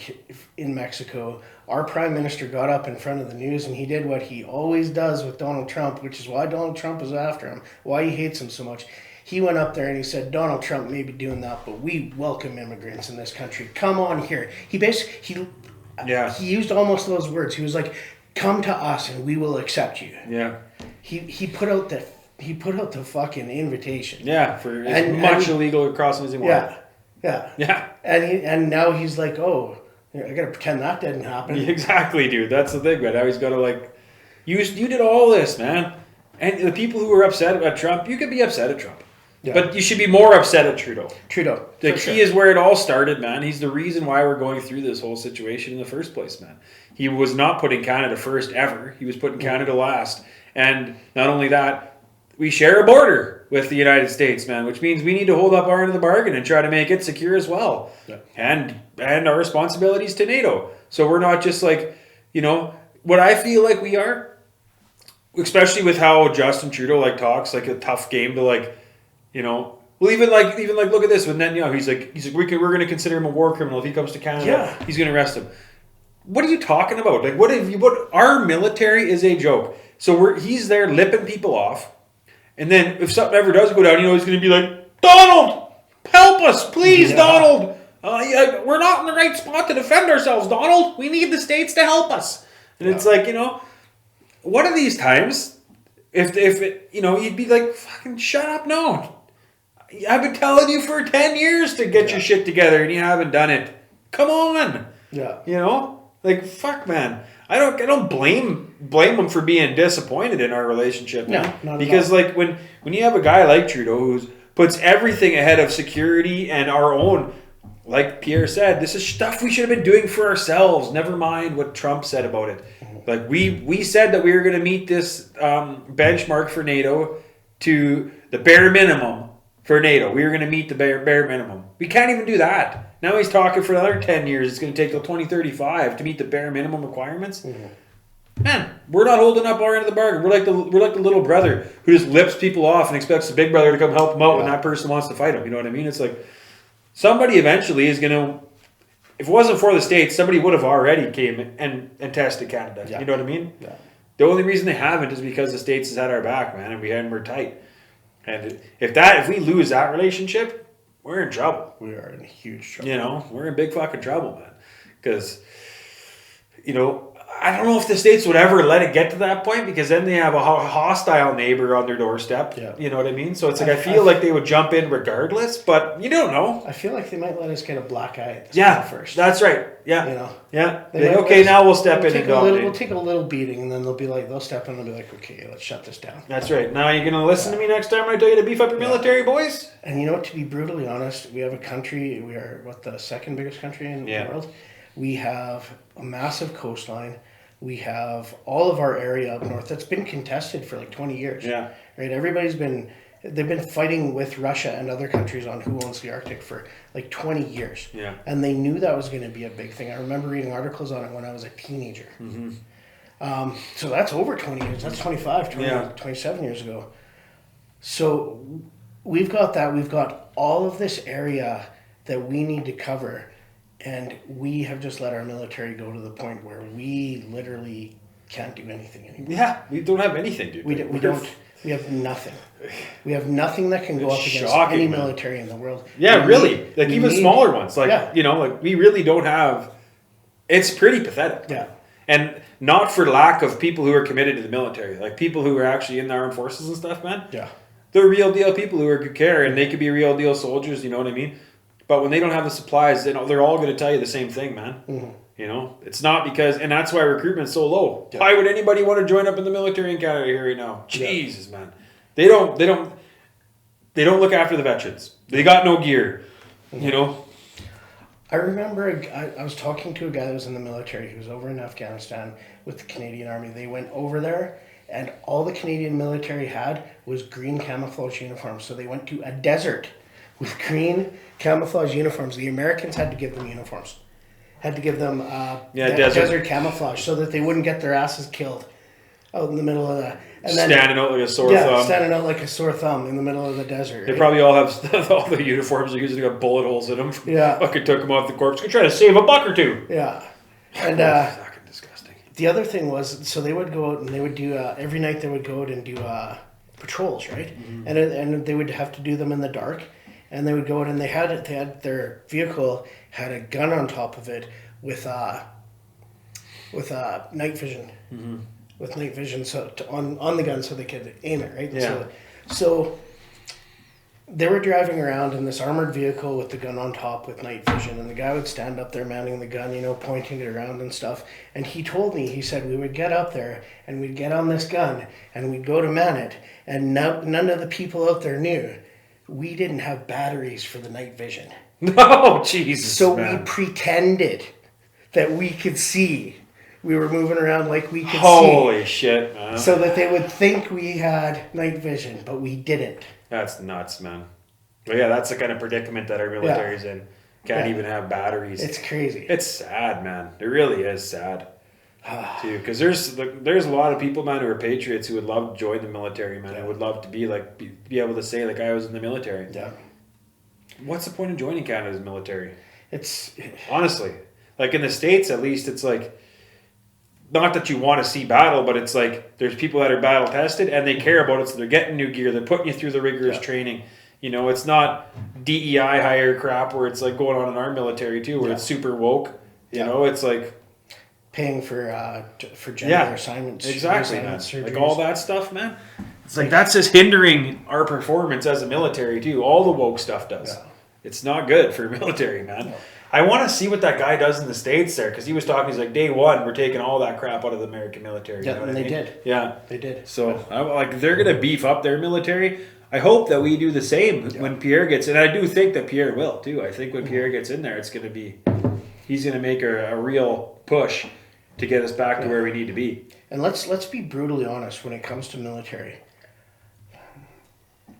Mexico, our prime minister got up in front of the news and he did what he always does with Donald Trump, which is why Donald Trump is after him, why he hates him so much. He went up there and he said, Donald Trump may be doing that, but we welcome immigrants in this country. Come on here. He used almost those words. He was like, come to us and we will accept you. Yeah. He put out the fucking invitation. Yeah, for as much illegal crossing as he wanted. Yeah. And now he's like, oh, I gotta pretend that didn't happen. Exactly, dude. That's the thing, man. Now he's gotta you did all this, man. And the people who were upset at Trump, you could be upset at Trump. Yeah. But you should be more upset at Trudeau. Like, he is where it all started, man. He's the reason why we're going through this whole situation in the first place, man. He was not putting Canada first ever. He was putting Canada last. And not only that, we share a border with the United States, man, which means we need to hold up our end of the bargain and try to make it secure as well. Yeah. And our responsibilities to NATO. So we're not just like, what I feel like we are, especially with how Justin Trudeau talks, like a tough game to well, even look at this with Netanyahu. He's like we're going to consider him a war criminal if he comes to Canada. Yeah. He's going to arrest him. What are you talking about? Like, what our military is a joke. So he's there lipping people off, and then if something ever does go down, he's going to be like, Donald, help us, please, Donald. We're not in the right spot to defend ourselves, Donald. We need the states to help us. And it's like, one of these times, if you'd be like, fucking shut up, no. I've been telling you for 10 years to get your shit together, and you haven't done it. Come on. Yeah. Fuck, man. I don't blame them for being disappointed in our relationship. No, man. not Because at all. when you have a guy like Trudeau who puts everything ahead of security and our own, like Pierre said, this is stuff we should have been doing for ourselves. Never mind what Trump said about it. Like we said that we were going to meet this benchmark for NATO to the bare minimum for NATO. We were going to meet the bare minimum. We can't even do that. Now he's talking for another 10 years. It's going to take till 2035 to meet the bare minimum requirements. Mm-hmm. Man, we're not holding up our end of the bargain. We're like the little brother who just lips people off and expects the big brother to come help him out when that person wants to fight him. You know what I mean? It's like somebody eventually is going to. If it wasn't for the States, somebody would have already came and tested Canada. Yeah. You know what I mean? Yeah. The only reason they haven't is because the States has had our back, man, and we're tight. And if we lose that relationship, we're in trouble. We are in huge trouble. We're in big fucking trouble, man. Because, I don't know if the States would ever let it get to that point, because then they have a hostile neighbor on their doorstep. Yeah. You know what I mean? So it's like I feel like they would jump in regardless, but you don't know. I feel like they might let us get a black eye at this Yeah, point first. that's right. Yeah. You know? Yeah. They might Okay, let us- now we'll step in and dominate. We'll take a little beating, and then they'll step in and be like, okay, let's shut this down. That's right. Now you're going to listen to me next time I tell you to beef up your military, boys? And you know what, to be brutally honest, we have a country, we are, the second biggest country in the world? We have a massive coastline. We have all of our area up north that's been contested for like 20 years. Yeah. Right? They've been fighting with Russia and other countries on who owns the Arctic for like 20 years. Yeah. And they knew that was going to be a big thing. I remember reading articles on it when I was a teenager. So that's over 20 years. That's 27 years ago. So we've got that. We've got all of this area that we need to cover. And we have just let our military go to the point where we literally can't do anything anymore. Yeah, we don't have anything, dude. We have nothing. We have nothing that can go up against any military in the world. Yeah, really. Like even smaller ones. Like, we really don't have... It's pretty pathetic. Yeah. And not for lack of people who are committed to the military. Like people who are actually in the armed forces and stuff, man. Yeah. They're real deal people who are care, and they could be real deal soldiers, you know what I mean? But when they don't have the supplies, they're all going to tell you the same thing, man. Mm-hmm. You know, it's not because, and that's why recruitment's so low. Yeah. Why would anybody want to join up in the military in Canada here right now? Jesus, man. They don't look after the veterans. They got no gear, you know. I remember I was talking to a guy that was in the military. He was over in Afghanistan with the Canadian Army. They went over there, and all the Canadian military had was green camouflage uniforms. So they went to a desert with green camouflage uniforms. The Americans had to give them uniforms. Had to give them desert camouflage so that they wouldn't get their asses killed out in the middle of that. And standing out like a sore thumb. Standing out like a sore thumb in the middle of the desert. They probably all have all the uniforms are usually got bullet holes in them. Yeah. Fucking took them off the corpse. Could try to save a buck or two. Yeah. And fucking disgusting. The other thing was, so they would go out and they would do every night. They would go out and do patrols, right? Mm-hmm. And they would have to do them in the dark. And they would go out and they had their vehicle had a gun on top of it with night vision. Mm-hmm. With night vision, so on the gun, so they could aim it, right? Yeah. So they were driving around in this armored vehicle with the gun on top with night vision, and the guy would stand up there manning the gun, pointing it around and stuff. And he told me, he said, we would get up there and we'd get on this gun and we'd go to man it, and none of the people out there knew we didn't have batteries for the night vision. No, Jesus. So man. we pretended that we could see. We were moving around like we could see. Holy shit, man. So that they would think we had night vision, but we didn't. That's nuts, man. But yeah, that's the kind of predicament that our military's in. Can't even have batteries. It's crazy. It's sad, man. It really is sad. Too, because there's a lot of people, man, who are patriots who would love to join the military, man. I would love to be able to say like I was in the military. Yeah. What's the point of joining Canada's military? It's honestly, like in the States, at least, it's like. Not that you want to see battle, but it's like there's people that are battle tested and they care about it, so they're getting new gear. They're putting you through the rigorous training. It's not DEI hire crap where it's like going on in our military too, where it's super woke. You know, it's like paying for gender assignments. Exactly, man. Like all that stuff, man. It's like that's just hindering our performance as a military too. All the woke stuff does. Yeah. It's not good for military, man. No. I want to see what that guy does in the States there, because he was talking. He's like, day one, we're taking all that crap out of the American military. Yeah, and they did. Yeah, they did. So, they're gonna beef up their military. I hope that we do the same when Pierre gets in. I do think that Pierre will too. I think when Pierre gets in there, he's gonna make a real push to get us back to where we need to be. And let's be brutally honest when it comes to military.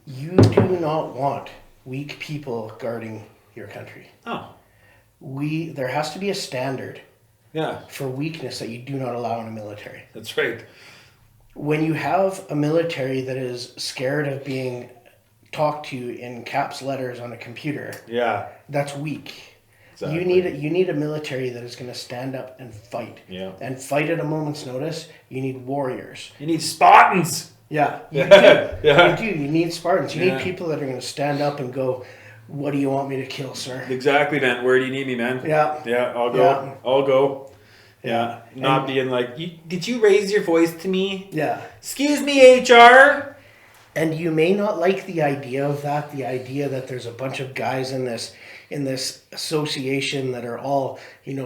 You do not want weak people guarding your country. Oh. There has to be a standard for weakness that you do not allow in a military. That's right. When you have a military that is scared of being talked to in caps letters on a computer, that's weak. Exactly. You need a military that is going to stand up and fight. Yeah. And fight at a moment's notice. You need warriors. You need Spartans. Yeah, you do. You do. You need Spartans. You need people that are going to stand up and go, what do you want me to kill, sir? Exactly, man. Where do you need me, man? Yeah. Yeah, I'll go. Yeah. I'll go. Yeah. Not being like, did you raise your voice to me? Yeah. Excuse me, HR. And you may not like the idea of that, the idea that there's a bunch of guys in this association that are all,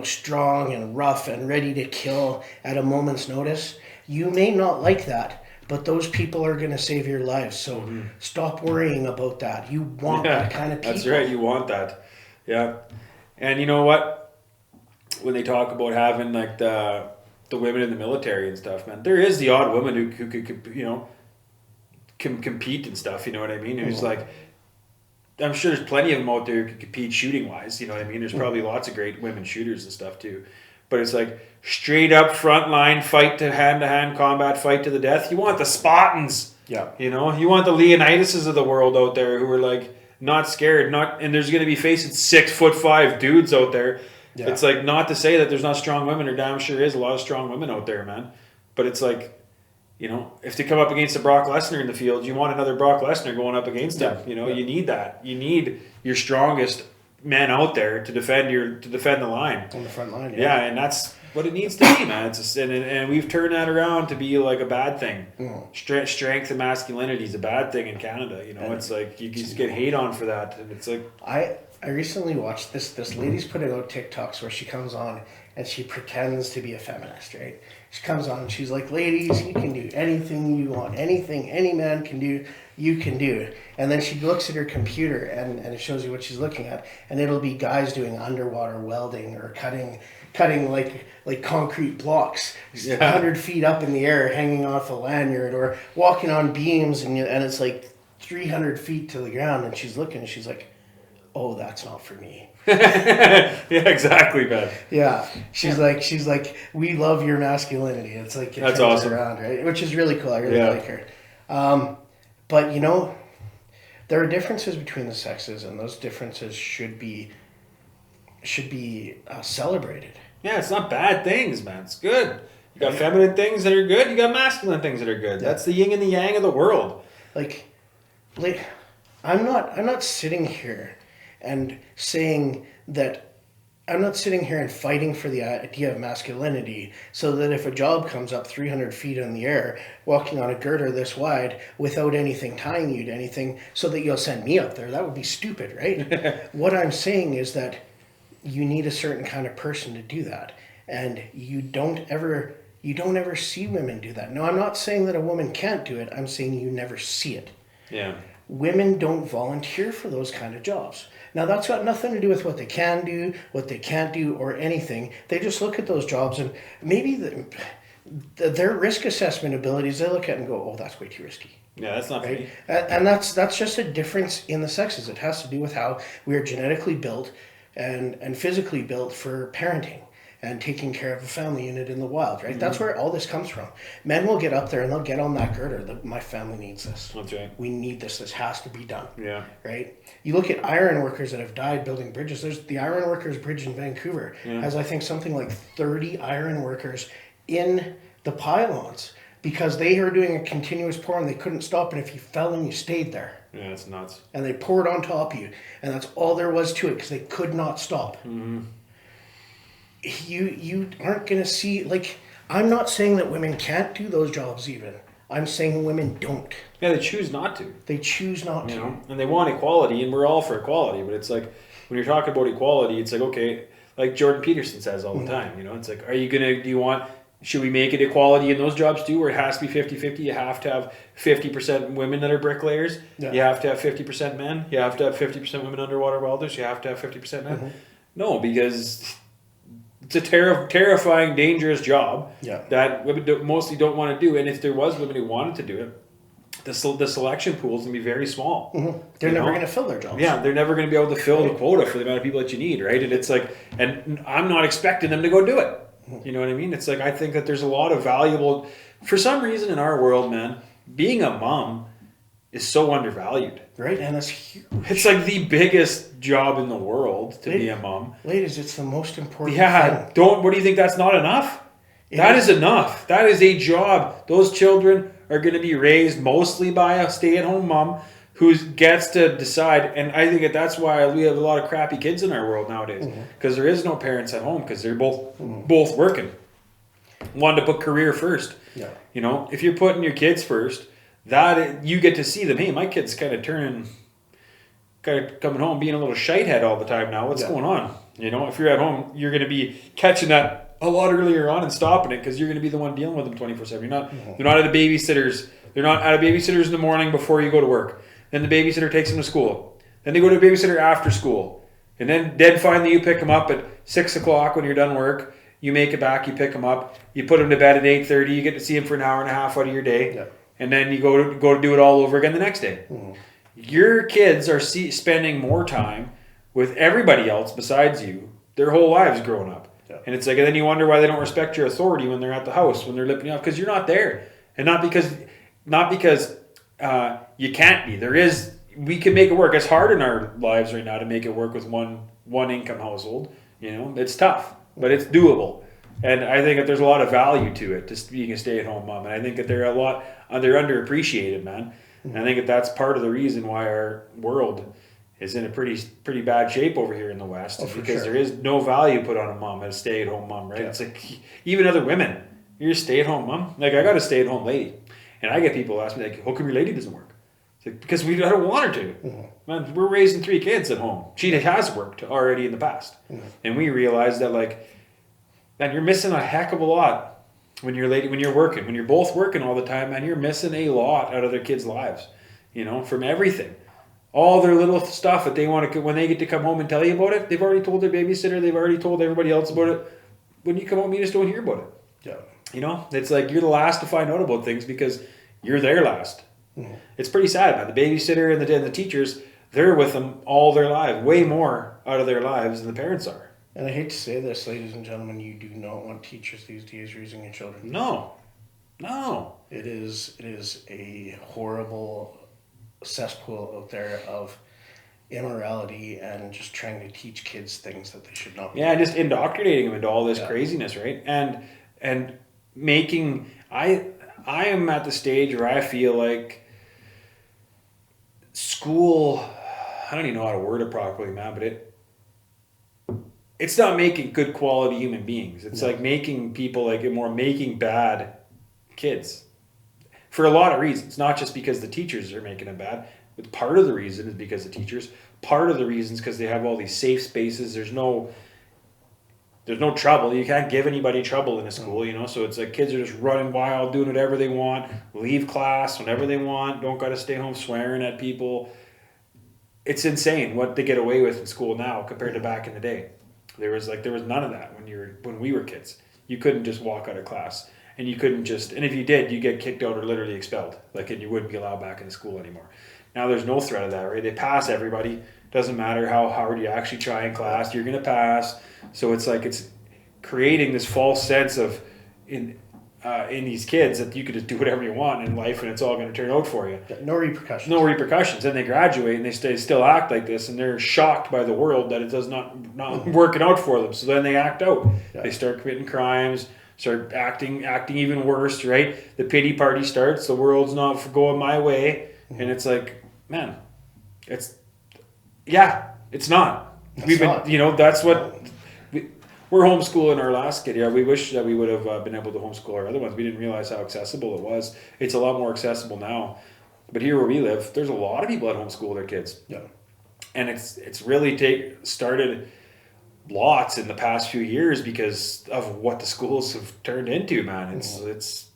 strong and rough and ready to kill at a moment's notice. You may not like that, but those people are going to save your lives. So stop worrying about that. You want that kind of people. That's right. You want that. Yeah. And you know what? When they talk about having like the women in the military and stuff, man, there is the odd woman who could, can compete and stuff, you know what I mean? Who's like, I'm sure there's plenty of them out there who can compete shooting wise, you know what I mean? There's probably lots of great women shooters and stuff too. But it's like straight up front line fight to hand combat fight to the death. You want the Spartans. Yeah. You want the Leonidases of the world out there who are like not scared, and there's gonna be facing 6'5" dudes out there. Yeah. It's like not to say that there's not strong women, there damn sure is a lot of strong women out there, man. But it's like, if they come up against a Brock Lesnar in the field, you want another Brock Lesnar going up against him. You need that. You need your strongest men out there to defend the line. On the front line, yeah. And that's what it needs to be, man. And we've turned that around to be like a bad thing. Strength and masculinity is a bad thing in Canada. It's like you just get hate on for that, and it's like I recently watched this lady's putting out TikToks where she comes on and she pretends to be a feminist, right? She comes on and she's like, ladies, you can do anything you want. Anything any man can do, you can do. And then she looks at her computer and it shows you what she's looking at. And it'll be guys doing underwater welding or cutting like concrete blocks 100 feet up in the air hanging off a lanyard, or walking on beams and it's like 300 feet to the ground. And she's looking and she's like, oh, that's not for me. Yeah, exactly, man. Yeah, she's like, we love your masculinity. It's like it that's awesome, around, right? Which is really cool. I really like her. But there are differences between the sexes, and those differences should be celebrated. Yeah, it's not bad things, man. It's good. You got feminine things that are good. You got masculine things that are good. That's the yin and the yang of the world. Like I'm not sitting here and saying that I'm not sitting here and fighting for the idea of masculinity so that if a job comes up 300 feet in the air, walking on a girder this wide without anything tying you to anything, so that you'll send me up there, that would be stupid, right? What I'm saying is that you need a certain kind of person to do that. And you don't ever see women do that. No, I'm not saying that a woman can't do it. I'm saying you never see it. Yeah. Women don't volunteer for those kind of jobs. Now, that's got nothing to do with what they can do, what they can't do, or anything. They just look at those jobs and maybe their risk assessment abilities, they look at and go, oh, that's way too risky. Yeah, that's not right. And that's just a difference in the sexes. It has to do with how we are genetically built and physically built for parenting and taking care of a family unit in the wild, right? Mm-hmm. That's where all this comes from. Men will get up there and they'll get on that girder. My family needs this. That's right. We need this. This has to be done. Yeah. Right? You look at iron workers that have died building bridges. There's the Iron Workers Bridge in Vancouver has, I think, something like 30 iron workers in the pylons because they were doing a continuous pour and they couldn't stop. And if you fell and you stayed there. Yeah, it's nuts. And they poured on top of you. And that's all there was to it because they could not stop. Mm-hmm. You aren't going to see, like, I'm not saying that women can't do those jobs even. I'm saying women don't. Yeah, they choose not to. They choose not to. And they want equality, and we're all for equality. But it's like, when you're talking about equality, it's like, okay, like Jordan Peterson says all the time, it's like, should we make it equality in those jobs too, where it has to be 50-50? You have to have 50% women that are bricklayers. Yeah. You have to have 50% men. You have to have 50% women underwater welders. You have to have 50% men. Mm-hmm. No, because it's a terrifying, dangerous job that women mostly don't want to do. And if there was women who wanted to do it, the selection pool is going to be very small. Mm-hmm. They're never going to fill their jobs. Yeah, they're never going to be able to fill the quota for the amount of people that you need, right? And it's like, and I'm not expecting them to go do it. You know what I mean? It's like, I think that there's a lot of valuable, for some reason in our world, man, being a mom is so undervalued. Right, and that's huge. It's like the biggest job in the world to be a mom. Ladies, it's the most important thing. What do you think, that's not enough? That is enough. That is a job. Those children are going to be raised mostly by a stay-at-home mom who gets to decide. And I think that's why we have a lot of crappy kids in our world nowadays, because there is no parents at home because they're both working. One to put career first. Yeah. You know, if you're putting your kids first, that you get to see them. Hey, my kid's kind of coming home being a little shite head all the time now. What's going on? You know, if you're at home, you're going to be catching that a lot earlier on and stopping it because you're going to be the one dealing with them 24/7. You're not. They're not at a babysitter's. They're not at a babysitter's in the morning before you go to work. Then the babysitter takes them to school. Then they go to a babysitter after school, and then finally you pick them up at 6 o'clock when you're done work. You make it back. You pick them up. You put them to bed at 8:30. You get to see them for an hour and a half out of your day, and then you go to do it all over again the next day. Your kids are spending more time with everybody else besides you their whole lives growing up. And it's like, and then you wonder why they don't respect your authority when they're at the house, when they're lipping you off, because you're not there. And not because you can't be. There is, we can make it work. It's hard in our lives right now to make it work with one income household. You know, it's tough, but it's doable. And I think that there's a lot of value to it, just being a stay-at-home mom. And I think that they're underappreciated, man. And I think that that's part of the reason why our world is in a pretty bad shape over here in the West, because there is no value put on a mom as a stay-at-home mom, right? It's like, even other women, you're a stay-at-home mom. Like, I got a stay-at-home lady, and I get people ask me, like, how come your lady doesn't work? It's like, because I don't want her to. Man, we're raising 3 kids at home. She has worked already in the past. And we realize that, like, man, you're missing a heck of a lot when you're working. When you're both working all the time, man, you're missing a lot out of their kids' lives, you know, from everything. All their little stuff that they want to, when they get to come home and tell you about it, they've already told their babysitter, they've already told everybody else about it. When you come home, you just don't hear about it. Yeah. You know, it's like you're the last to find out about things because you're there last. It's pretty sad, man. The babysitter and the teachers, they're with them all their lives, way more out of their lives than the parents are. And I hate to say this, ladies and gentlemen, you do not want teachers these days raising your children. No. It is a horrible cesspool out there of immorality and just trying to teach kids things that they should not be. Yeah, just indoctrinating them into all this craziness, right? And making, I am at the stage where I feel like school, I don't even know how to word it properly, man, but it's not making good quality human beings. It's like making people making bad kids. For a lot of reasons, not just because the teachers are making them bad, but part of the reason is because the teachers. Part of the reason is because they have all these safe spaces. There's no trouble. You can't give anybody trouble in a school, you know. So it's like kids are just running wild, doing whatever they want, leave class whenever they want, don't got to stay home swearing at people. It's insane what they get away with in school now compared to back in the day. There was none of that when we were kids. You couldn't just walk out of class. And you couldn't just, and if you did, you get kicked out or literally expelled. And you wouldn't be allowed back into school anymore. Now there's no threat of that, right? They pass everybody. Doesn't matter how hard you actually try in class, you're going to pass. So it's like it's creating this false sense of in these kids that you could just do whatever you want in life and it's all going to turn out for you. No repercussions. No repercussions. And they graduate and they still act like this and they're shocked by the world that it does not working out for them. So then they act out. Yeah. They start committing crimes. Start acting even worse, right? The pity party starts. The world's not going my way, and it's like, man, it's not. We've been, you know, that's what we're homeschooling our last kid. Yeah, we wish that we would have been able to homeschool our other ones. We didn't realize how accessible it was. It's a lot more accessible now, but here where we live, there's a lot of people that homeschool their kids. Yeah, and it's really started. Lots in the past few years because of what the schools have turned into, man. It's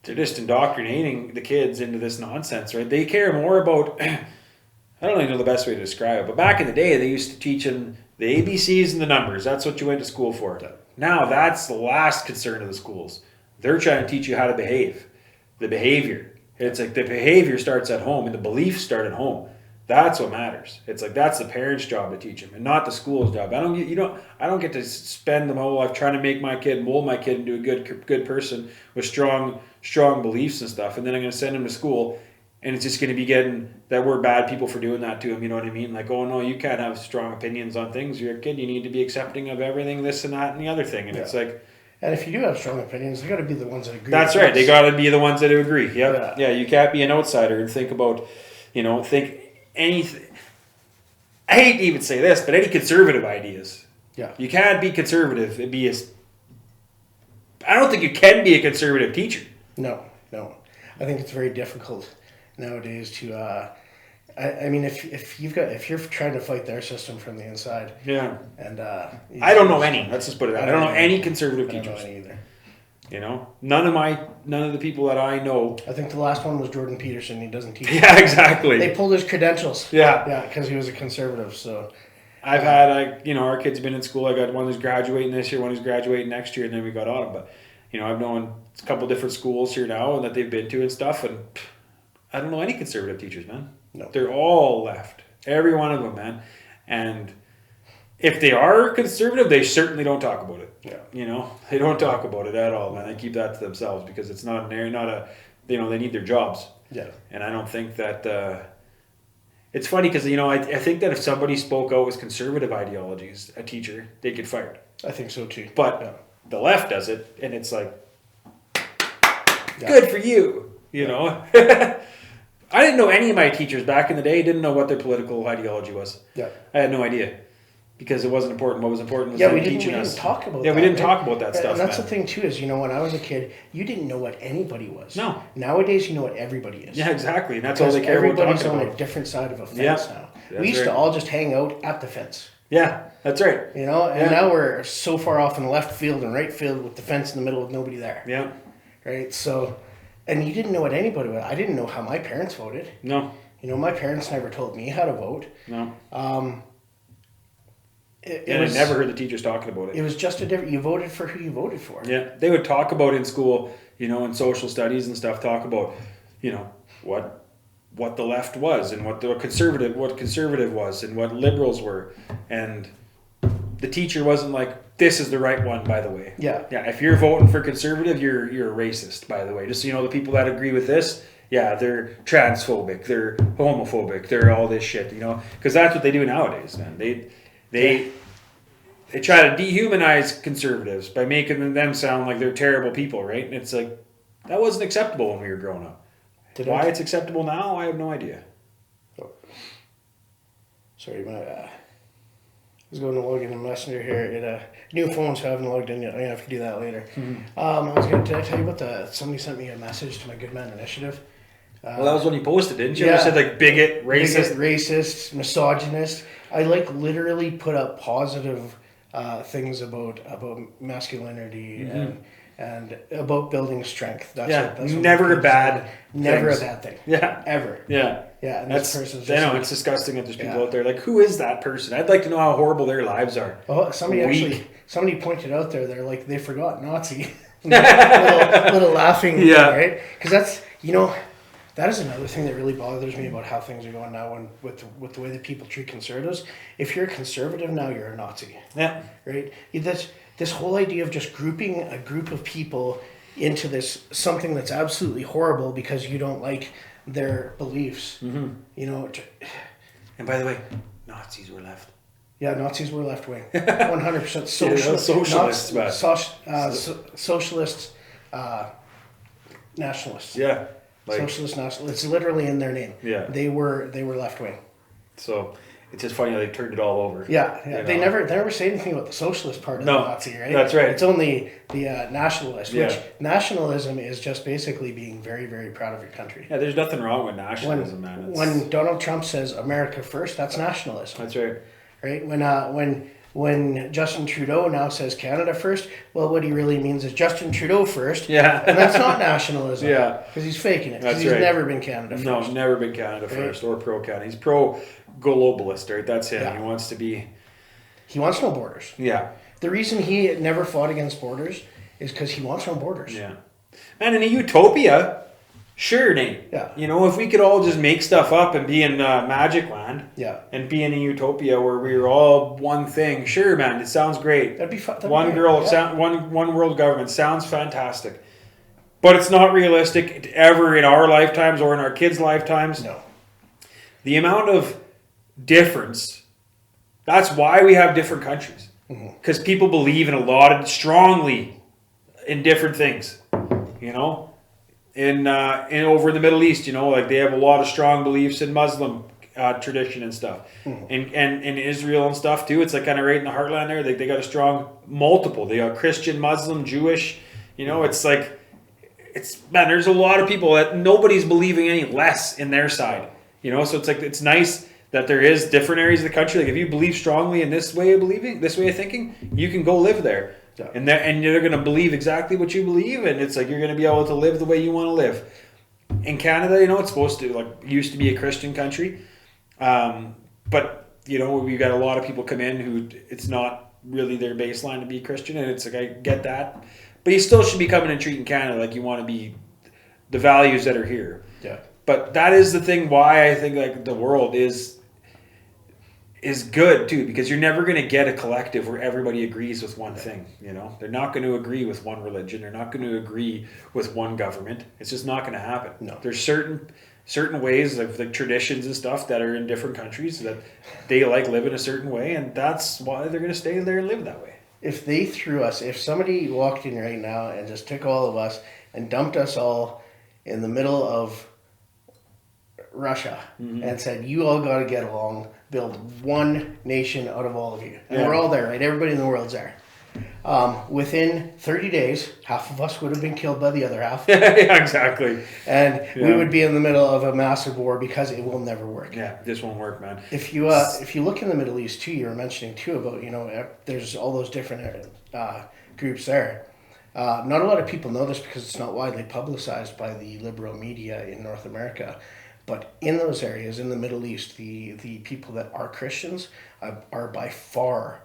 they're just indoctrinating the kids into this nonsense, right? They care more about I don't even know the best way to describe it, but back in the day they used to teach them the ABCs and the numbers. That's what you went to school for. Now that's the last concern of the schools. They're trying to teach you how to behave. The behavior. It's like the behavior starts at home and the beliefs start at home. That's what matters. It's like that's the parents' job to teach them, and not the school's job. I don't get to spend the whole life trying to mold my kid into a good person with strong beliefs and stuff, and then I'm going to send him to school, and it's just going to be getting that we're bad people for doing that to him. You know what I mean? Like, oh no, you can't have strong opinions on things. You're a kid. You need to be accepting of everything, this and that, and the other thing. And it's like, and if you do have strong opinions, they got to be the ones that agree. That's right. They got to be the ones that agree. Yep. Yeah. You can't be an outsider and think about think anything. I hate to even say this, but any conservative ideas. Yeah. You can't be conservative and be I don't think you can be a conservative teacher. No. I think it's very difficult nowadays to. I mean, if you're trying to fight their system from the inside. Yeah. And I don't know any. Let's just put it that. I don't know any conservative teachers. I don't know any either. None of the people that I know. I think the last one was Jordan Peterson. He doesn't teach. Yeah, exactly. They pulled his credentials. Yeah, because he was a conservative. So I've had our kids been in school. I got one who's graduating this year, one who's graduating next year, and then we got autumn. But I've known a couple different schools here now, and that they've been to and stuff. And I don't know any conservative teachers, man. No, they're all left. Every one of them, man. And if they are conservative, they certainly don't talk about it. Yeah. They don't talk about it at all, man. They keep that to themselves because it's not an area, they need their jobs. Yeah. And I don't think that, it's funny because, I think that if somebody spoke out with conservative ideologies, a teacher, they'd get fired. I think so too. But the left does it, and it's like, good for you, know. I didn't know any of my teachers back in the day, didn't know what their political ideology was. Yeah. I had no idea. Because it wasn't important. What was important was we teaching us. didn't talk about that. Yeah, we didn't talk about that stuff. And that's the thing too, is when I was a kid, you didn't know what anybody was. No. Nowadays, you know what everybody is. Yeah, exactly. And that's all they care about talking about. Everybody's on a different side of a fence now. We used right. to all just hang out at the fence. Yeah, that's right. And now we're so far off in left field and right field with the fence in the middle with nobody there. Yeah. Right? So, and you didn't know what anybody was. I didn't know how my parents voted. No. My parents never told me how to vote. No. I never heard the teachers talking about it. It was just you voted for who you voted for. Yeah, they would talk about in school, in social studies and stuff, talk about, what the left was and what conservative was and what liberals were. And the teacher wasn't like, this is the right one, by the way. Yeah. Yeah, if you're voting for conservative, you're a racist, by the way. Just so the people that agree with this, yeah, they're transphobic, they're homophobic, they're all this shit, because that's what they do nowadays, man. They try to dehumanize conservatives by making them sound like they're terrible people, right? And it's like, that wasn't acceptable when we were growing up. Why it's acceptable now, I have no idea. Oh. Sorry, I was going to log in the messenger here. New phone, so I haven't logged in yet. I'm going to have to do that later. Mm-hmm. Did I tell you about somebody sent me a message to my Good Man Initiative? Well, that was when you posted, didn't you? Yeah. You said like bigot, racist, misogynist. I literally put up positive things about masculinity mm-hmm. and about building strength. That's never a bad thing. Yeah. Ever. Yeah. Yeah. And this person's just it's disgusting that there's people out there like, who is that person? I'd like to know how horrible their lives are. Oh, somebody pointed out there, they're like, they forgot Nazi. little laughing. Yeah. Right? Because that's, that is another thing that really bothers me about how things are going now with the way that people treat conservatives. If you're a conservative now, you're a Nazi. Yeah. Right? This whole idea of just grouping a group of people into this something that's absolutely horrible because you don't like their beliefs. Mm-hmm. And by the way, Nazis were left. Yeah, Nazis were left wing. 100% socialists, nationalists. Yeah. Socialist national. It's literally in their name. Yeah. They were left wing. So it's just funny how they turned it all over. Yeah. They never say anything about the socialist part of the Nazi, right? That's right. It's only the nationalist, which nationalism is just basically being very, very proud of your country. Yeah, there's nothing wrong with nationalism, man. When Donald Trump says America first, that's nationalism. That's right. Right? When Justin Trudeau now says Canada first, well, what he really means is Justin Trudeau first. Yeah. And that's not nationalism. Yeah. Because he's faking it. Because That's he's right. never been Canada first. No, never been Canada first or pro-Canada. He's pro-globalist, right? That's him. Yeah. He wants to be... He wants no borders. Yeah. The reason he never fought against borders is because he wants no borders. Yeah. And in a utopia... Sure, Nate. Yeah. If we could all just make stuff up and be in Magic Land, and be in a utopia where we were all one thing, sure, man, it sounds great. That'd be fun. One world government sounds fantastic, but it's not realistic ever in our lifetimes or in our kids' lifetimes. No. The amount of difference. That's why we have different countries, because people believe in strongly in different things. in over in the Middle East, like they have a lot of strong beliefs in Muslim tradition and stuff, and in Israel and stuff too. It's like kind of right in the heartland there. They got a strong multiple. They got Christian, Muslim, Jewish. It's like man. There's a lot of people that nobody's believing any less in their side. So it's like it's nice that there is different areas of the country. Like if you believe strongly in this way of believing, this way of thinking, you can go live there. Yeah. And they're going to believe exactly what you believe, and it's like you're going to be able to live the way you want to live. In Canada, it's supposed to used to be a Christian country, but we've got a lot of people come in who it's not really their baseline to be Christian, and it's like I get that, but you still should be coming and treating Canada like you want to be the values that are here. Yeah. But that is the thing why I think like the world is good too, because you're never going to get a collective where everybody agrees with one thing. They're not going to agree with one religion. They're not going to agree with one government. It's just not going to happen. No. There's certain ways of the traditions and stuff that are in different countries that they like live in a certain way, and that's why they're going to stay there and live that way. If somebody walked in right now and just took all of us and dumped us all in the middle of Russia and said, you all got to get along, build one nation out of all of you. And we're all there, right? Everybody in the world's there. Within 30 days, half of us would have been killed by the other half. Yeah, exactly. And we would be in the middle of a massive war because it will never work. Yeah, this won't work, man. If you look in the Middle East too, you were mentioning too about, there's all those different groups there. Not a lot of people know this because it's not widely publicized by the liberal media in North America. But in those areas, in the Middle East, the people that are Christians are by far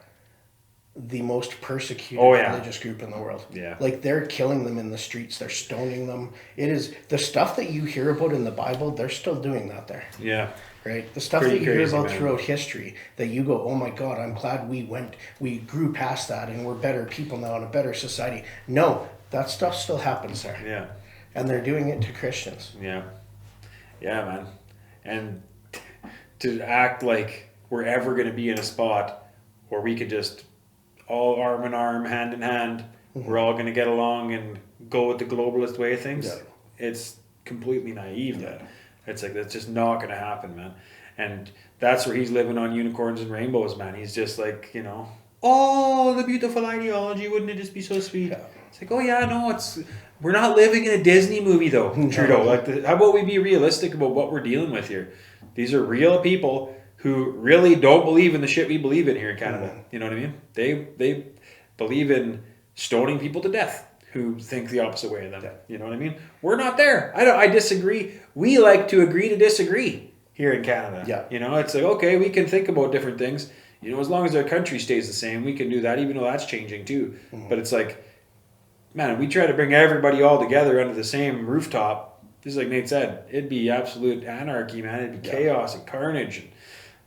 the most persecuted religious group in the world. Yeah. Like they're killing them in the streets, they're stoning them. It is the stuff that you hear about in the Bible, they're still doing that there. Yeah. Right? The stuff that you hear about throughout history that you go, oh my God, I'm glad we grew past that and we're better people now in a better society. No, that stuff still happens there. Yeah. And they're doing it to Christians. Yeah. Yeah, man. And to act like we're ever going to be in a spot where we could just all arm in arm, hand in hand, we're all going to get along and go with the globalist way of things, it's completely naive. Yeah. It's like, that's just not going to happen, man. And that's where he's living on unicorns and rainbows, man. He's just like, oh, the beautiful ideology, wouldn't it just be so sweet? Yeah. It's like, oh yeah, no, we're not living in a Disney movie though, Trudeau. How about we be realistic about what we're dealing with here? These are real people who really don't believe in the shit we believe in here in Canada. You know what I mean? They believe in stoning people to death who think the opposite way of them. You know what I mean? We're not there. I disagree. We like to agree to disagree here in Canada. Yeah. It's like, okay, we can think about different things. As long as our country stays the same, we can do that, even though that's changing too. But it's like, man, we try to bring everybody all together under the same rooftop. Just like Nate said, it'd be absolute anarchy, man. It'd be chaos and carnage. And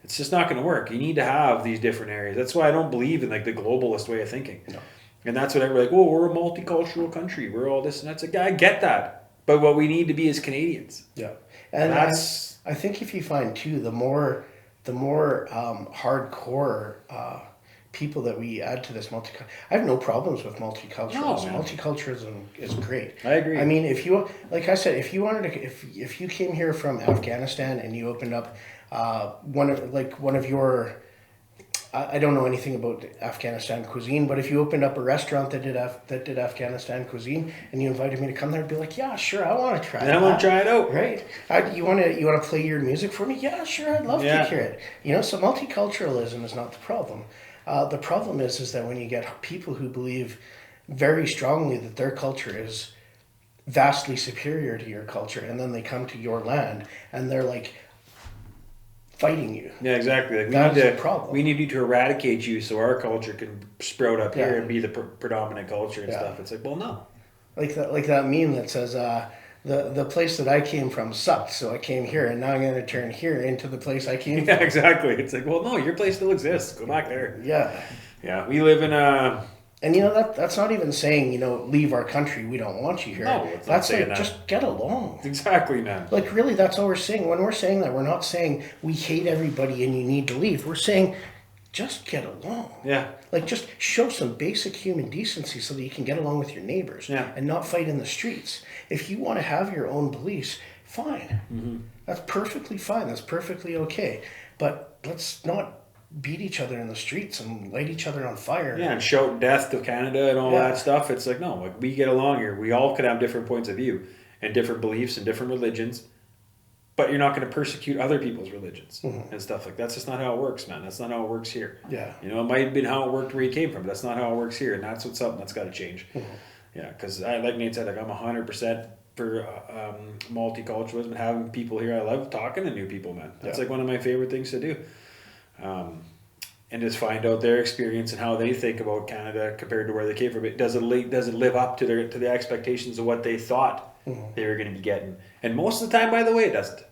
it's just not going to work. You need to have these different areas. That's why I don't believe in the globalist way of thinking. No. And that's what everybody's like, oh, we're a multicultural country. We're all this and that's. Like, I get that. But what we need to be is Canadians. Yeah. And that's. I think if you find too, the more hardcore people that we add to this multicultural, I have no problems with multiculturalism. No, multiculturalism is great. I agree. I mean, if you, like I said, if you wanted to, if you came here from Afghanistan and you opened up one of your, I don't know anything about Afghanistan cuisine, but if you opened up a restaurant that did Afghanistan cuisine and you invited me to come there, I'd be like, yeah, sure, I want to try it. I want to try it out. Right? You want to play your music for me? Yeah, sure, I'd love to hear it. So multiculturalism is not the problem. The problem is that when you get people who believe very strongly that their culture is vastly superior to your culture, and then they come to your land and they're like fighting you. Yeah, exactly. Like that's the problem. We need you to eradicate you so our culture can sprout up here and be the predominant culture and stuff. It's like, well, no. Like that meme that says, the place that I came from sucked, so I came here, and now I'm going to turn here into the place I came from. Yeah, exactly. It's like, well, no, your place still exists. Go back there. Yeah. Yeah, we live in a... And that's not even saying, leave our country, we don't want you here. No, it's not saying that. Just get along. Exactly, man. Like, really, that's all we're saying. When we're saying that, we're not saying we hate everybody and you need to leave. We're saying just get along. Yeah. Like, just show some basic human decency so that you can get along with your neighbors and not fight in the streets. If you want to have your own beliefs, fine. Mm-hmm. That's perfectly fine. That's perfectly okay. But let's not beat each other in the streets and light each other on fire. Yeah, and shout death to Canada and all that stuff. It's like, no, like, we get along here. We all could have different points of view and different beliefs and different religions. But you're not going to persecute other people's religions and stuff like that. That's just not how it works, man. That's not how it works here. Yeah. You know, it might have been how it worked where you came from, but that's not how it works here. And that's what's something that's got to change. Yeah, because like Nate said, like, I'm 100% for multiculturalism and having people here. I love talking to new people, man. That's like one of my favorite things to do. And just find out their experience and how they think about Canada compared to where they came from. Does it live up to the expectations of what they thought they were going to be getting? And most of the time, by the way, it doesn't.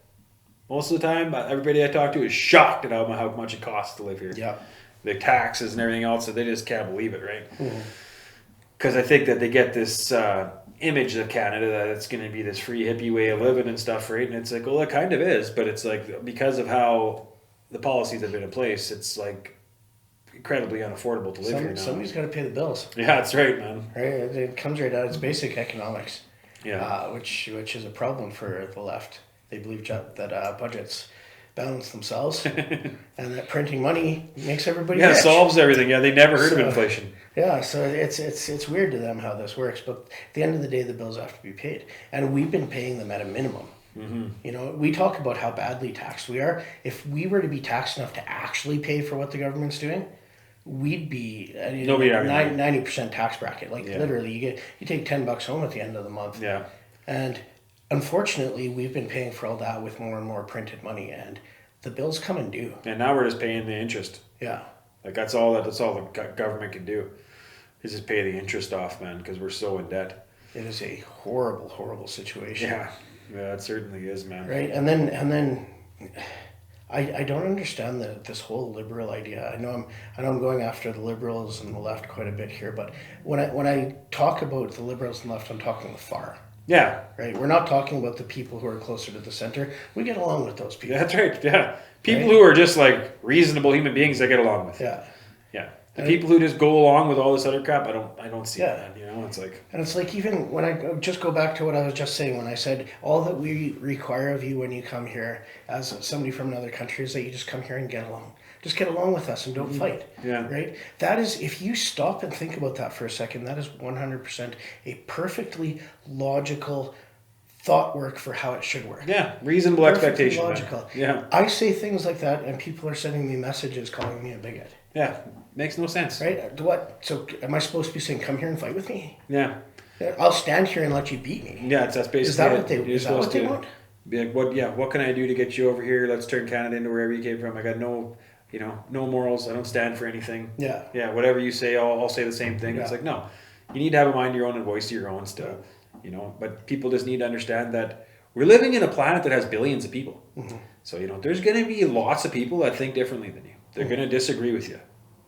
Most of the time, everybody I talk to is shocked at how much it costs to live here. Yeah. The taxes and everything else, so they just can't believe it, right? Because I think that they get this image of Canada that it's going to be this free hippie way of living and stuff, right? And it's like, well, it kind of is, but it's like, because of how the policies have been in place, it's like incredibly unaffordable to live here now. Somebody's got to pay the bills. Yeah, that's right, man. Right? It comes right out. It's basic economics. Yeah. Which is a problem for the left. They believe that budgets balance themselves, and that printing money makes everybody rich. Solves everything. Yeah, they never heard of inflation. Yeah, so it's weird to them how this works, but at the end of the day, the bills have to be paid, and we've been paying them at a minimum. You know, we talk about how badly taxed we are. If we were to be taxed enough to actually pay for what the government's doing, we'd be 90% tax bracket. Like literally, you take $10 home at the end of the month. Yeah, and unfortunately, we've been paying for all that with more and more printed money, and the bills come and due. And now we're just paying the interest. Yeah, like that's all the government can do, is just pay the interest off, man, because we're so in debt. It is a horrible, horrible situation. Yeah, it certainly is, man. Right, and then I don't understand this whole liberal idea. I know I'm going after the liberals and the left quite a bit here, but when I talk about the liberals and left, I'm talking the far. Yeah. Right? We're not talking about the people who are closer to the center. We get along with those people. That's right, yeah. People who are just like reasonable human beings I get along with. Yeah. Yeah. The people who just go along with all this other crap, I don't see that. You know, it's like... And it's like, even when I just go back to what I was just saying, when I said, all that we require of you when you come here as somebody from another country is that you just come here and get along. Just get along with us and don't fight. Yeah. Right? That is, if you stop and think about that for a second, that is 100% a perfectly logical thought work for how it should work. Yeah, reasonable expectation. Logical. Yeah. I say things like that and people are sending me messages calling me a bigot. Yeah, makes no sense. Right? What? So am I supposed to be saying, come here and fight with me? Yeah. I'll stand here and let you beat me. Yeah, that's basically Is that what they want? Be like, what can I do to get you over here? Let's turn Canada into wherever you came from. I got no morals. I don't stand for anything. Yeah. Yeah, whatever you say, I'll say the same thing. Yeah. It's like, no, you need to have a mind of your own and voice of your own still. Yeah. You know, but people just need to understand that we're living in a planet that has billions of people. So, you know, there's going to be lots of people that think differently than you. They're going to disagree with you.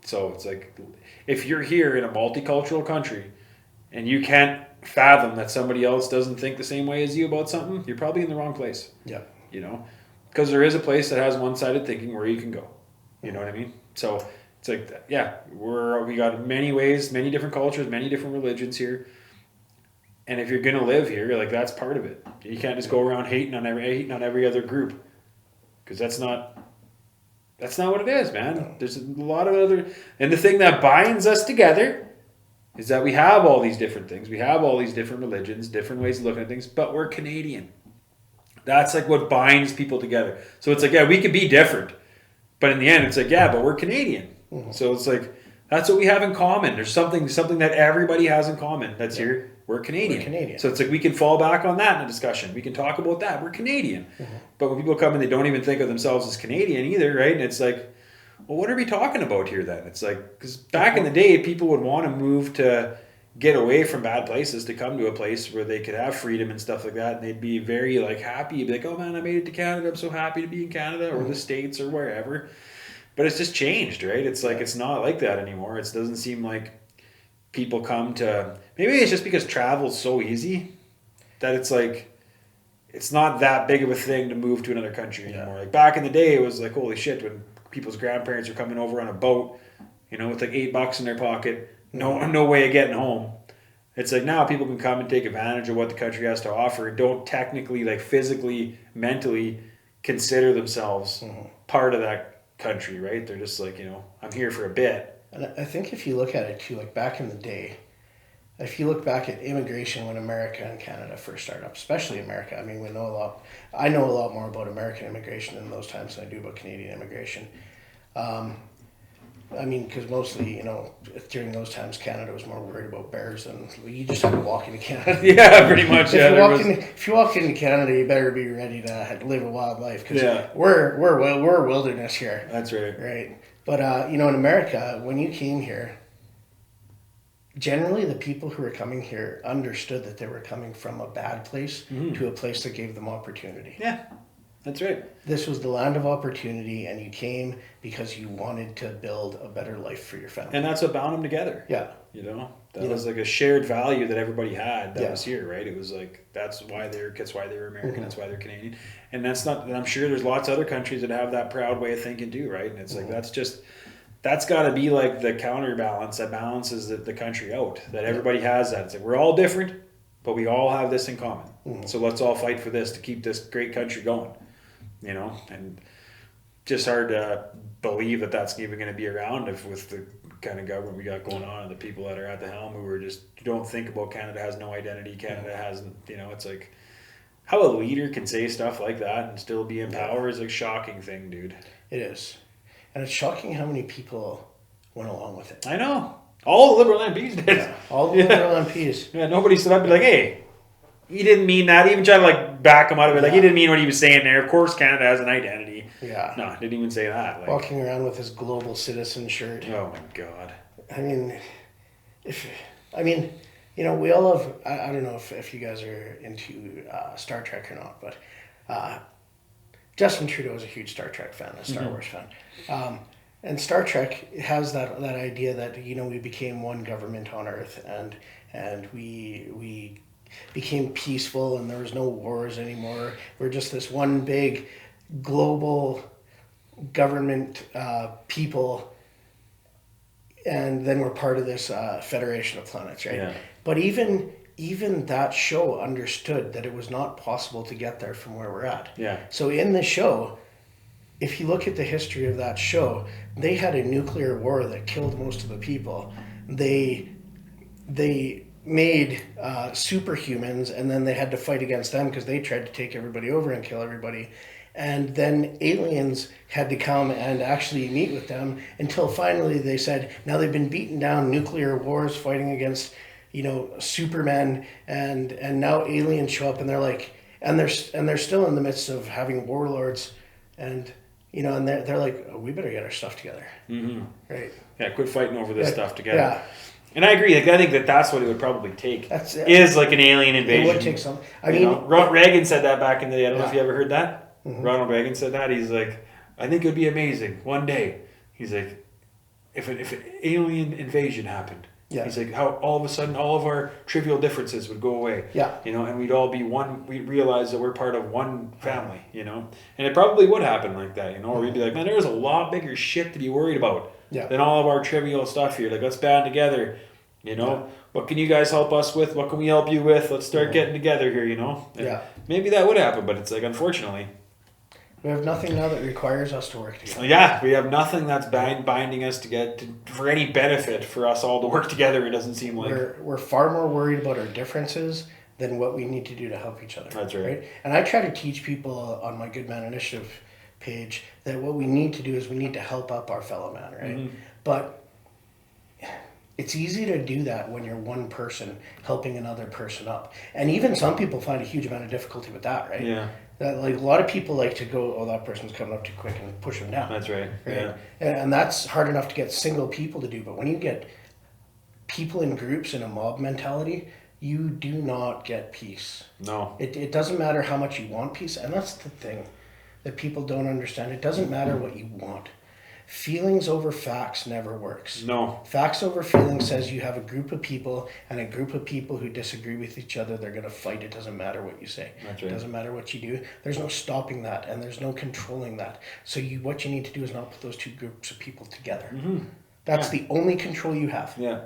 So it's like, if you're here in a multicultural country and you can't fathom that somebody else doesn't think the same way as you about something, you're probably in the wrong place. Yeah. You know, because there is a place that has one-sided thinking where you can go. You know what I mean? So it's like, yeah, we got many ways, many different cultures, many different religions here. And if you're gonna live here, like, that's part of it. You can't just go around hating on every other group, because that's not what it is, man. There's a lot of other, and the thing that binds us together is that we have all these different things. We have all these different religions, different ways of looking at things, but we're Canadian. That's like what binds people together. So it's like, yeah, we could be different, but in the end, it's like, yeah, but we're Canadian. So it's like, that's what we have in common. There's something that everybody has in common that's here. We're Canadian. We're Canadian. So it's like, we can fall back on that in a discussion. We can talk about that. We're Canadian. But when people come and they don't even think of themselves as Canadian either, right? And it's like, well, what are we talking about here then? It's like, because back in the day, people would want to move to get away from bad places to come to a place where they could have freedom and stuff like that. And they'd be very like happy. You'd be like, oh man, I made it to Canada. I'm so happy to be in Canada or the States or wherever. But it's just changed, right? It's like, it's not like that anymore. It doesn't seem like people come to, maybe it's just because travel's so easy that it's like, it's not that big of a thing to move to another country anymore. Like back in the day, it was like, holy shit, when people's grandparents are coming over on a boat, you know, with like $8 in their pocket, no way of getting home. It's like now people can come and take advantage of what the country has to offer and don't technically, like physically, mentally consider themselves part of that country, right? They're just like, you know, I'm here for a bit. And I think if you look at it too, like back in the day, if you look back at immigration when America and Canada first started up, especially America, I mean, I know a lot more about American immigration in those times than I do about Canadian immigration. I mean, because mostly, you know, during those times, Canada was more worried about bears than you just had to walk into Canada. Yeah, pretty much. If you walk into Canada, you better be ready to live a wild life because we're wilderness here. That's right. Right, but you know, in America, when you came here, generally the people who were coming here understood that they were coming from a bad place to a place that gave them opportunity. Yeah. That's right. This was the land of opportunity, and you came because you wanted to build a better life for your family. And that's what bound them together. Yeah. You know, that was like a shared value that everybody had that was here, right? It was like, that's why they were American, that's why they're Canadian. And that's not, and I'm sure there's lots of other countries that have that proud way of thinking too, right? And it's like, that's got to be like the counterbalance that balances the country out, that everybody has that. It's like, we're all different, but we all have this in common. So let's all fight for this to keep this great country going. You know, and just hard to believe that that's even going to be around with the kind of government we got going on and the people that are at the helm who are just, you don't think about Canada has no identity, Canada hasn't, you know, it's like how a leader can say stuff like that and still be in power is like a shocking thing, dude. It is. And it's shocking how many people went along with it. I know. All the Liberal MPs did. Yeah, all the Liberal MPs. Yeah, nobody stood up and be like, hey, he didn't mean that. Even try to like back him out of it. Like he didn't mean what he was saying there. Of course, Canada has an identity. Yeah. No, didn't even say that. Like, walking around with his global citizen shirt. Oh my God. I mean, you know, we all have. I don't know if you guys are into Star Trek or not, but Justin Trudeau is a huge Star Trek fan, a Star Wars fan. And Star Trek has that idea that, you know, we became one government on Earth and we became peaceful and there was no wars anymore. We're just this one big global government people, and then we're part of this Federation of Planets, right? Yeah. But even that show understood that it was not possible to get there from where we're at. Yeah. So in the show, if you look at the history of that show, they had a nuclear war that killed most of the people. They made superhumans, and then they had to fight against them because they tried to take everybody over and kill everybody. And then aliens had to come and actually meet with them until finally they said, now they've been beaten down, nuclear wars, fighting against, you know, Superman, and now aliens show up and they're like, and they're still in the midst of having warlords, and you know, and they're like, oh, we better get our stuff together, right? Yeah, quit fighting over this stuff together. Yeah. And I agree. Like, I think that's what it would probably take. Is like an alien invasion. It would take some. I mean, Reagan said that back in the day. I don't know if you ever heard that. Ronald Reagan said that. He's like, I think it would be amazing one day. He's like, if an alien invasion happened. Yeah. He's like, how all of a sudden all of our trivial differences would go away. Yeah. You know, and we'd all be one. We'd realize that we're part of one family. You know, and it probably would happen like that. You know, or we'd be like, man, there's a lot bigger shit to be worried about. Yeah. Than all of our trivial stuff here. Like, let's band together. You know, what can you guys help us with? What can we help you with? Let's start getting together here. You know. And maybe that would happen, but it's like, unfortunately, we have nothing now that requires us to work together. Yeah, we have nothing that's binding us for any benefit for us all to work together. It doesn't seem like we're far more worried about our differences than what we need to do to help each other. That's right. And I try to teach people on my Good Man Initiative page that what we need to do is we need to help up our fellow man, right? But it's easy to do that when you're one person helping another person up. And even some people find a huge amount of difficulty with that, right? Yeah. That, like, a lot of people like to go, oh, that person's coming up too quick, and push them down. That's right. Yeah. And that's hard enough to get single people to do. But when you get people in groups in a mob mentality, you do not get peace. No. It doesn't matter how much you want peace. And that's the thing that people don't understand. It doesn't matter what you want. Feelings over facts never works. No. Facts over feelings says you have a group of people, and a group of people who disagree with each other, they're going to fight. It doesn't matter what you say. That's right. It doesn't matter what you do. There's no stopping that, and there's no controlling that. So what you need to do is not put those two groups of people together. Mm-hmm. That's the only control you have. Yeah.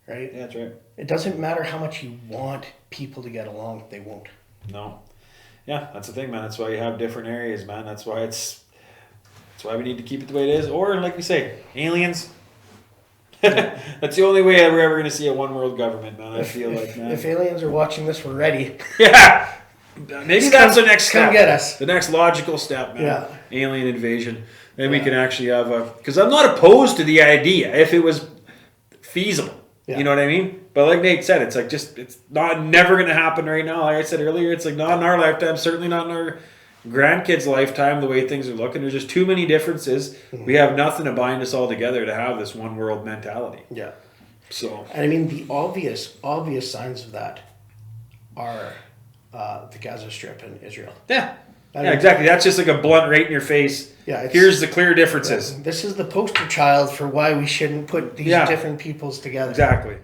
Right? Yeah, that's right. It doesn't matter how much you want people to get along, they won't. No. Yeah, that's the thing, man. That's why you have different areas, man. That's why we need to keep it the way it is. Or, like we say, aliens. That's the only way we're ever going to see a one world government, man. I feel like, man. If aliens are watching this, we're ready. Yeah. Maybe that's the next step. Come get us. The next logical step, man. Yeah. Alien invasion. Then we can actually have because I'm not opposed to the idea if it was feasible. Yeah. You know what I mean? But like Nate said, it's like it's never going to happen right now. Like I said earlier, it's like not in our lifetime, certainly not in our grandkids' lifetime, the way things are looking. There's just too many differences. Mm-hmm. We have nothing to bind us all together to have this one world mentality. Yeah. So. And I mean, the obvious signs of that are the Gaza Strip and Israel. Yeah. Yeah, exactly. That's just like a blunt right in your face. Yeah. Here's the clear differences. This is the poster child for why we shouldn't put these different peoples together. Exactly.